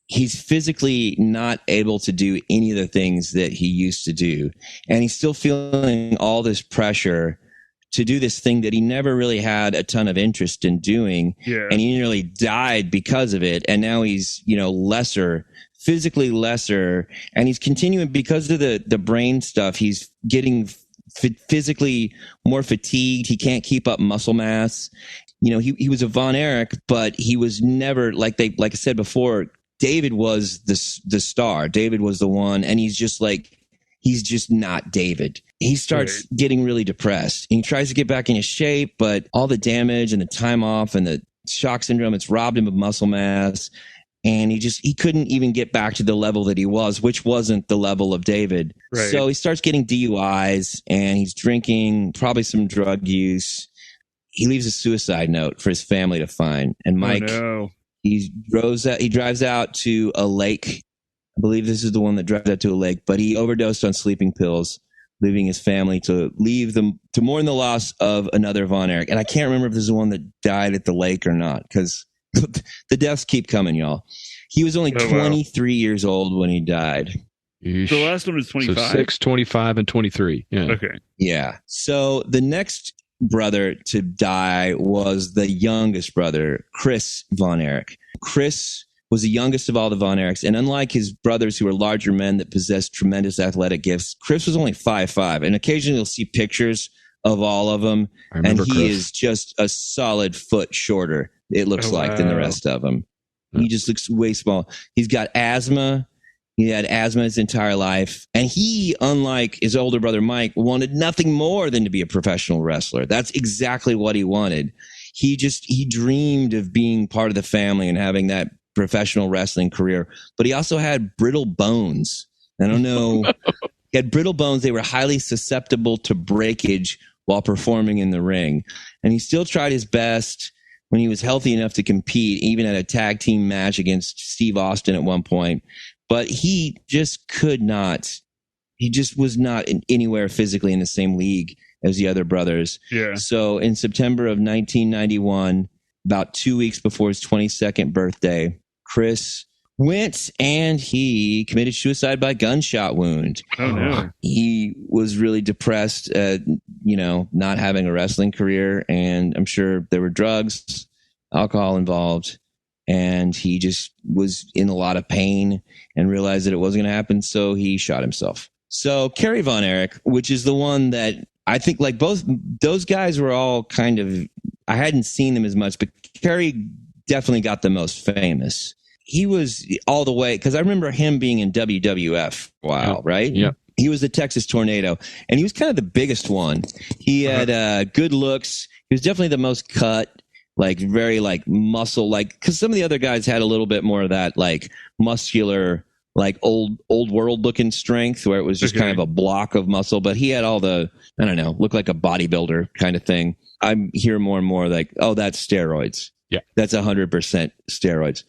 he's physically not able to do any of the things that he used to do. And he's still feeling all this pressure to do this thing that he never really had a ton of interest in doing. Yeah. And he nearly died because of it. And now he's, physically lesser. And he's continuing because of the brain stuff. He's getting physically more fatigued. He can't keep up muscle mass. He was a Von Erich, but he was never like I said before, David was the star. David was the one. And he's just not David. He starts getting really depressed. He tries to get back into shape, but all the damage and the time off and the shock syndrome, it's robbed him of muscle mass. And he couldn't even get back to the level that he was, which wasn't the level of David. Right. So he starts getting DUIs and he's drinking, probably some drug use. He leaves a suicide note for his family to find. And Mike, he drives out to a lake. I believe this is the one that drives out to a lake, but he overdosed on sleeping pills, leaving his family to mourn the loss of another Von Erich. And I can't remember if this is the one that died at the lake or not, because the deaths keep coming, y'all. He was only 23 years old when he died. The last one was 25. So 6, 25, and 23. Yeah. Okay. Yeah. So the next brother to die was the youngest brother, Chris Von Erich. Chris was the youngest of all the Von Erichs, and unlike his brothers who were larger men that possessed tremendous athletic gifts, Chris was only 5'5", and occasionally you'll see pictures of all of them, and he is just a solid foot shorter, it looks like, than the rest of them. He just looks way small. He's got asthma. He had asthma his entire life, and he, unlike his older brother Mike, wanted nothing more than to be a professional wrestler. That's exactly what he wanted. He dreamed of being part of the family and having that professional wrestling career, but he also had brittle bones. I don't know. He had brittle bones. They were highly susceptible to breakage while performing in the ring. And he still tried his best when he was healthy enough to compete, even at a tag team match against Steve Austin at one point. But he just could not. He just was not anywhere physically in the same league as the other brothers. Yeah. So in September of 1991, about 2 weeks before his 22nd birthday, Chris went and he committed suicide by gunshot wound. Oh, no. He was really depressed at, not having a wrestling career. And I'm sure there were drugs, alcohol involved. And he just was in a lot of pain and realized that it wasn't going to happen. So he shot himself. So Kerry Von Erich, which is the one that I think like both those guys were all kind of, I hadn't seen them as much, but Kerry definitely got the most famous. He was all the way, because I remember him being in WWF for a while, right? Yeah. He was the Texas Tornado, and he was kind of the biggest one. He had good looks. He was definitely the most cut, like very like muscle, like, because some of the other guys had a little bit more of that like muscular, like old world looking strength, where it was just kind of a block of muscle. But he had all the, I don't know, look like a bodybuilder kind of thing. I hear more and more like, oh, that's steroids. Yeah, that's 100% steroids.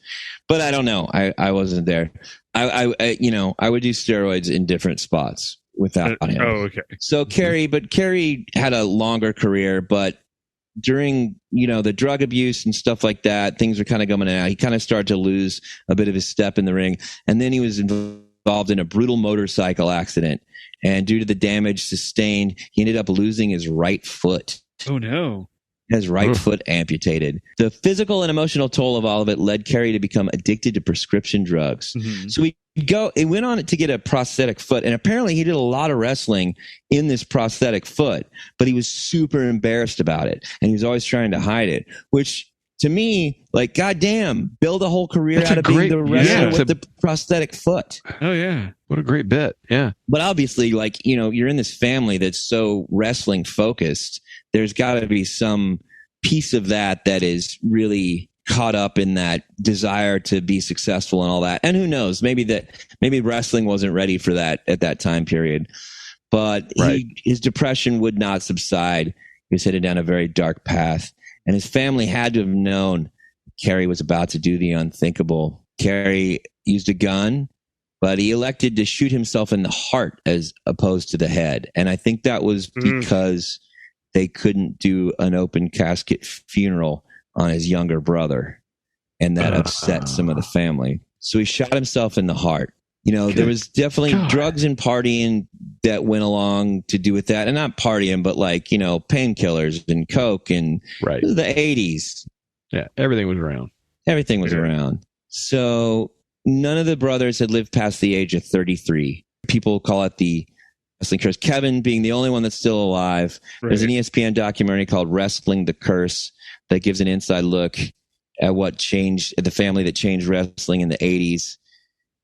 But I don't know. I wasn't there. I would do steroids in different spots without him. Oh, okay. So Kerry had a longer career, but during, the drug abuse and stuff like that, things were kind of going out. He kind of started to lose a bit of his step in the ring. And then he was involved in a brutal motorcycle accident. And due to the damage sustained, he ended up losing his right foot. Oh, no. His right foot amputated. The physical and emotional toll of all of it led Kerry to become addicted to prescription drugs. Mm-hmm. So he went on to get a prosthetic foot, and apparently he did a lot of wrestling in this prosthetic foot, but he was super embarrassed about it, and he was always trying to hide it, which to me, like, goddamn, build a whole career out of being the wrestler with the prosthetic foot. Oh, yeah. What a great bit. Yeah. But obviously, like, you're in this family that's so wrestling focused. There's got to be some piece of that is really caught up in that desire to be successful and all that. And who knows, maybe wrestling wasn't ready for that at that time period. But his depression would not subside. He was headed down a very dark path. And his family had to have known Kerry was about to do the unthinkable. Kerry used a gun, but he elected to shoot himself in the heart as opposed to the head. And I think that was because they couldn't do an open casket funeral on his younger brother, and that upset some of the family. So he shot himself in the heart. There was definitely drugs and partying that went along to do with that, and not partying, but like painkillers and coke and the 80s. Yeah, everything was around. Everything was around. So none of the brothers had lived past the age of 33. People call it the wrestling curse. Kevin being the only one that's still alive. Right. There's an ESPN documentary called Wrestling the Curse that gives an inside look at what changed, at the family that changed wrestling in the 80s.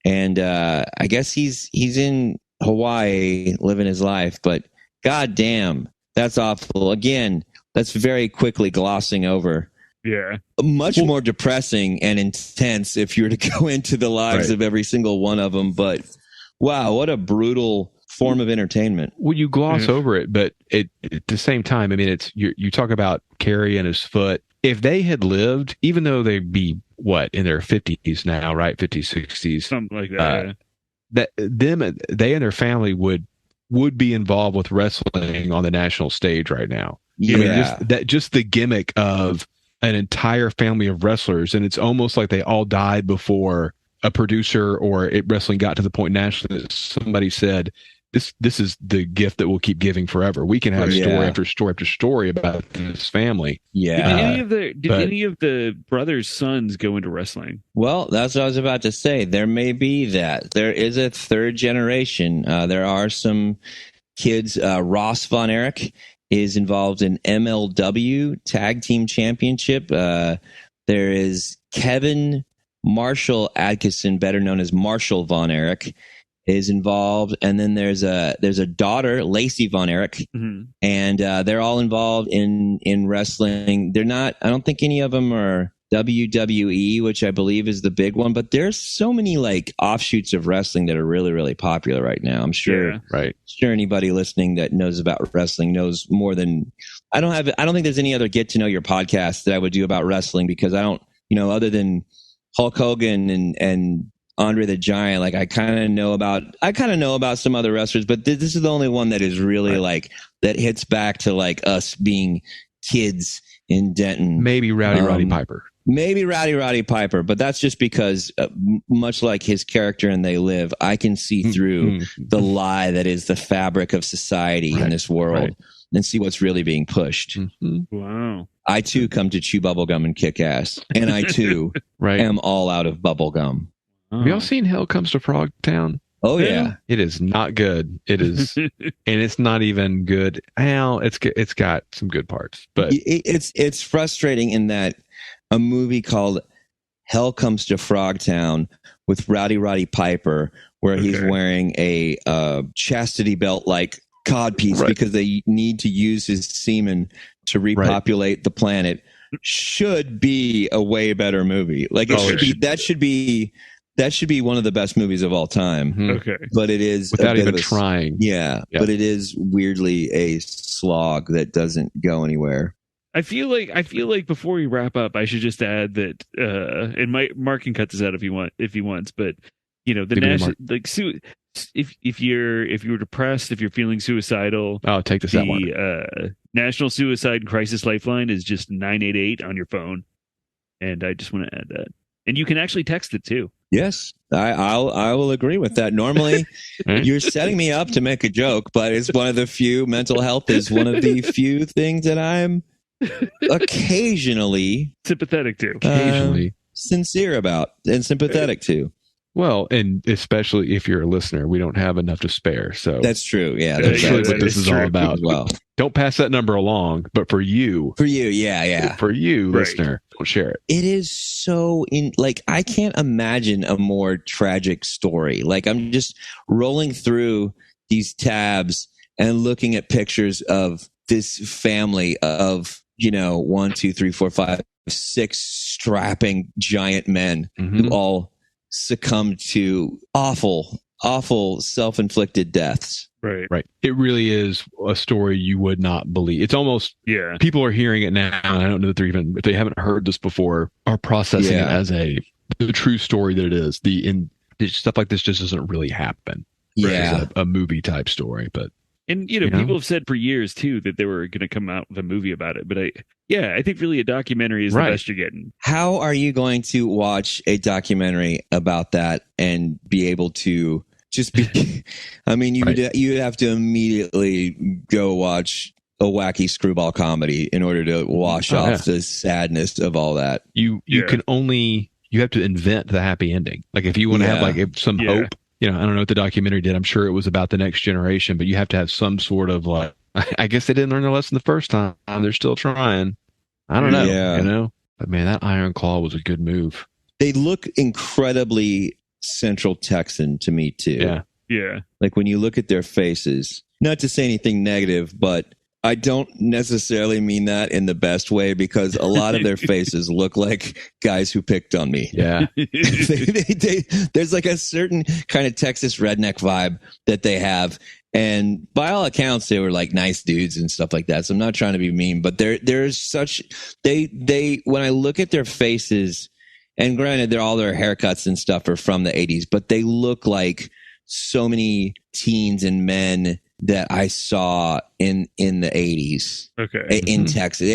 And I guess he's in Hawaii living his life, but goddamn, that's awful. Again, that's very quickly glossing over. Yeah. Much more depressing and intense if you were to go into the lives of every single one of them. But wow, what a brutal form of entertainment. Well, you gloss over it, but at the same time, I mean, you talk about Kerry and his foot. If they had lived, even though they'd be in their 50s now, right? 50s, 60s, something like that. They and their family would be involved with wrestling on the national stage right now. Yeah. I mean, just the gimmick of an entire family of wrestlers, and it's almost like they all died before a producer or wrestling got to the point nationally that somebody said, this is the gift that we'll keep giving forever. We can have story after story after story about this family. Yeah. Did any of the brothers' sons go into wrestling? Well, that's what I was about to say. There may be that. There is a third generation. There are some kids. Ross Von Erich is involved in MLW Tag Team Championship. There is Kevin Marshall Adkison, better known as Marshall Von Erich, is involved, and then there's a daughter, Lacey Von Erich, and they're all involved in wrestling. They're not. I don't think any of them are WWE, which I believe is the big one. But there's so many like offshoots of wrestling that are really, really popular right now. I'm sure. Yeah, sure, anybody listening that knows about wrestling knows more than I don't think there's any other get to know your podcast that I would do about wrestling, because I don't, other than Hulk Hogan and Andre the Giant, like I kind of know about some other wrestlers, but this is the only one that is really like that hits back to like us being kids in Denton. Maybe Roddy Piper. Maybe Roddy Piper, but that's just because much like his character in They Live, I can see through the lie that is the fabric of society in this world and see what's really being pushed. Wow. I too come to chew bubblegum and kick ass, and I too am all out of bubblegum. Have y'all seen Hell Comes to Frogtown? Oh yeah, it is not good. It is, and it's not even good. Well, it's got some good parts, but it's frustrating in that a movie called Hell Comes to Frogtown with Roddy Piper, where he's wearing a chastity belt like codpiece because they need to use his semen to repopulate the planet, should be a way better movie. Like that should be one of the best movies of all time. Okay. But it is without even trying. Yeah, but it is weirdly a slog that doesn't go anywhere. I feel like before we wrap up, I should just add that, and Mark can cut this out if he wants, but the national, like, if you're depressed, if you're feeling suicidal, take this out one. National Suicide Crisis Lifeline is just 988 on your phone, and I just want to add that. And you can actually text it too. Yes, I will agree with that. Normally, you're setting me up to make a joke, but it's one of the few. Mental health is one of the few things that I'm occasionally sympathetic to, occasionally sincere about, and sympathetic to. Well, and especially if you're a listener, we don't have enough to spare. So that's true. Yeah, that's really what this is all about. Well, don't pass that number along, but for you, yeah, for you, listener, don't share it. It is so I can't imagine a more tragic story. Like, I'm just rolling through these tabs and looking at pictures of this family of 1, 2, 3, 4, 5, 6 strapping giant men who all succumbed to awful self-inflicted deaths. Right. It really is a story you would not believe. It's almost, people are hearing it now, and I don't know that if they haven't heard this before, are processing it as the true story that it is. Stuff like this just doesn't really happen. Yeah. It's a movie type story, but And people have said for years too that they were going to come out with a movie about it. But I think really a documentary is the best you're getting. How are you going to watch a documentary about that and be able to just be? I mean, you would have to immediately go watch a wacky screwball comedy in order to wash off the sadness of all that. You have to invent the happy ending. Like if you want to have some hope. I don't know what the documentary did. I'm sure it was about the next generation, but you have to have some sort of like, I guess they didn't learn their lesson the first time. They're still trying. I don't know. But man, that Iron Claw was a good move. They look incredibly Central Texan to me too. Yeah. Yeah. Like when you look at their faces, not to say anything negative, but I don't necessarily mean that in the best way, because a lot of their faces look like guys who picked on me. Yeah. There's like a certain kind of Texas redneck vibe that they have. And by all accounts, they were like nice dudes and stuff like that. So I'm not trying to be mean, but there's such, when I look at their faces, and granted, all their haircuts and stuff are from the 80s, but they look like so many teens and men that I saw in the 80s. Okay. In Texas.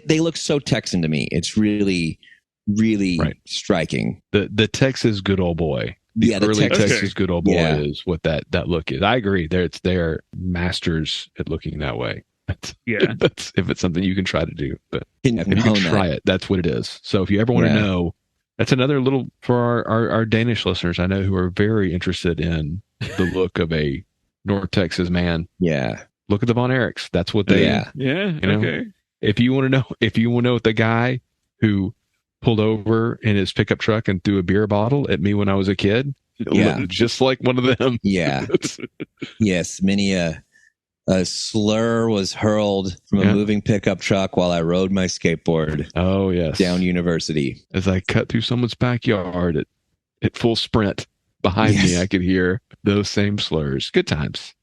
They look so Texan to me. It's really, really striking. The Texas good old boy. The early Texas good old boy is what that look is. I agree. They're masters at looking that way. If it's something you can try to do. But if you can try it, that's what it is. So if you ever want to know, that's another little for our Danish listeners I know who are very interested in the look of a North Texas man. Yeah. Look at the Von Erichs. That's what they Okay. If you want to know the guy who pulled over in his pickup truck and threw a beer bottle at me when I was a kid, just like one of them. Yeah. Yes, many a slur was hurled from a moving pickup truck while I rode my skateboard. Oh yes. Down University. As I cut through someone's backyard at full sprint behind me, I could hear those same slurs. Good times.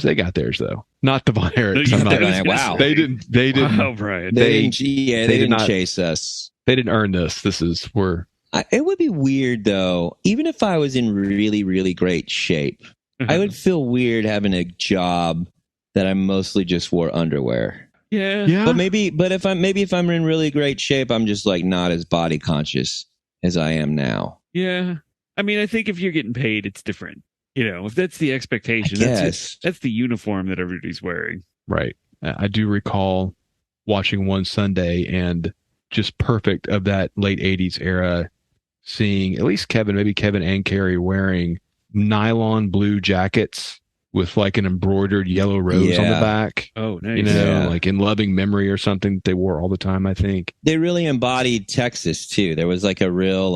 They got theirs though. Not the Von Erichs. Wow. They didn't. Wow, Brian. They didn't chase us. They didn't earn this. This is where. It would be weird though. Even if I was in really, really great shape, I would feel weird having a job that I mostly just wore underwear. Yeah. But if I'm in really great shape, I'm just like not as body conscious as I am now. Yeah. I mean, I think if you're getting paid, it's different. If that's the expectation, that's the uniform that everybody's wearing. Right. I do recall watching one Sunday and just perfect of that late 80s era, seeing at least Kevin and Carrie wearing nylon blue jackets with like an embroidered yellow rose on the back. Oh, nice. Like in loving memory or something that they wore all the time, I think. They really embodied Texas too. There was like a real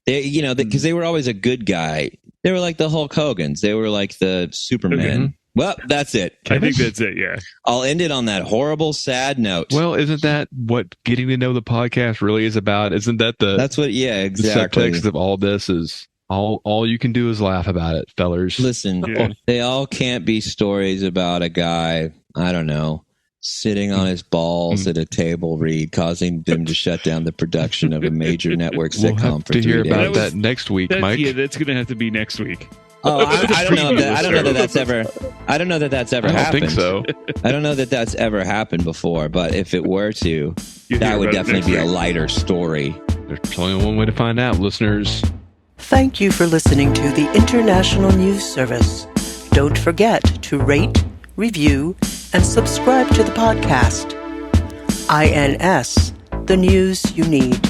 because they were always a good guy. They were like the Hulk Hogans. They were like the Superman. Okay. Well, that's it. I think that's it, yeah. I'll end it on that horrible, sad note. Well, isn't that what getting to know the podcast really is about? Isn't that that's what, exactly. The subtext of all this is all you can do is laugh about it, fellers. Listen, they all can't be stories about a guy, I don't know, sitting on his balls at a table read, causing them to shut down the production of a major network sitcom we'll have for to 3 hear days. about that next week, Mike. Yeah, that's going to have to be next week. Oh, I don't know that that's ever. I don't know that that's ever happened. I don't think so. I don't know that that's ever happened before. But if it were to, that would definitely be a lighter story. There's only one way to find out, listeners. Thank you for listening to the International News Service. Don't forget to rate, review, and subscribe to the podcast. INS, the news you need.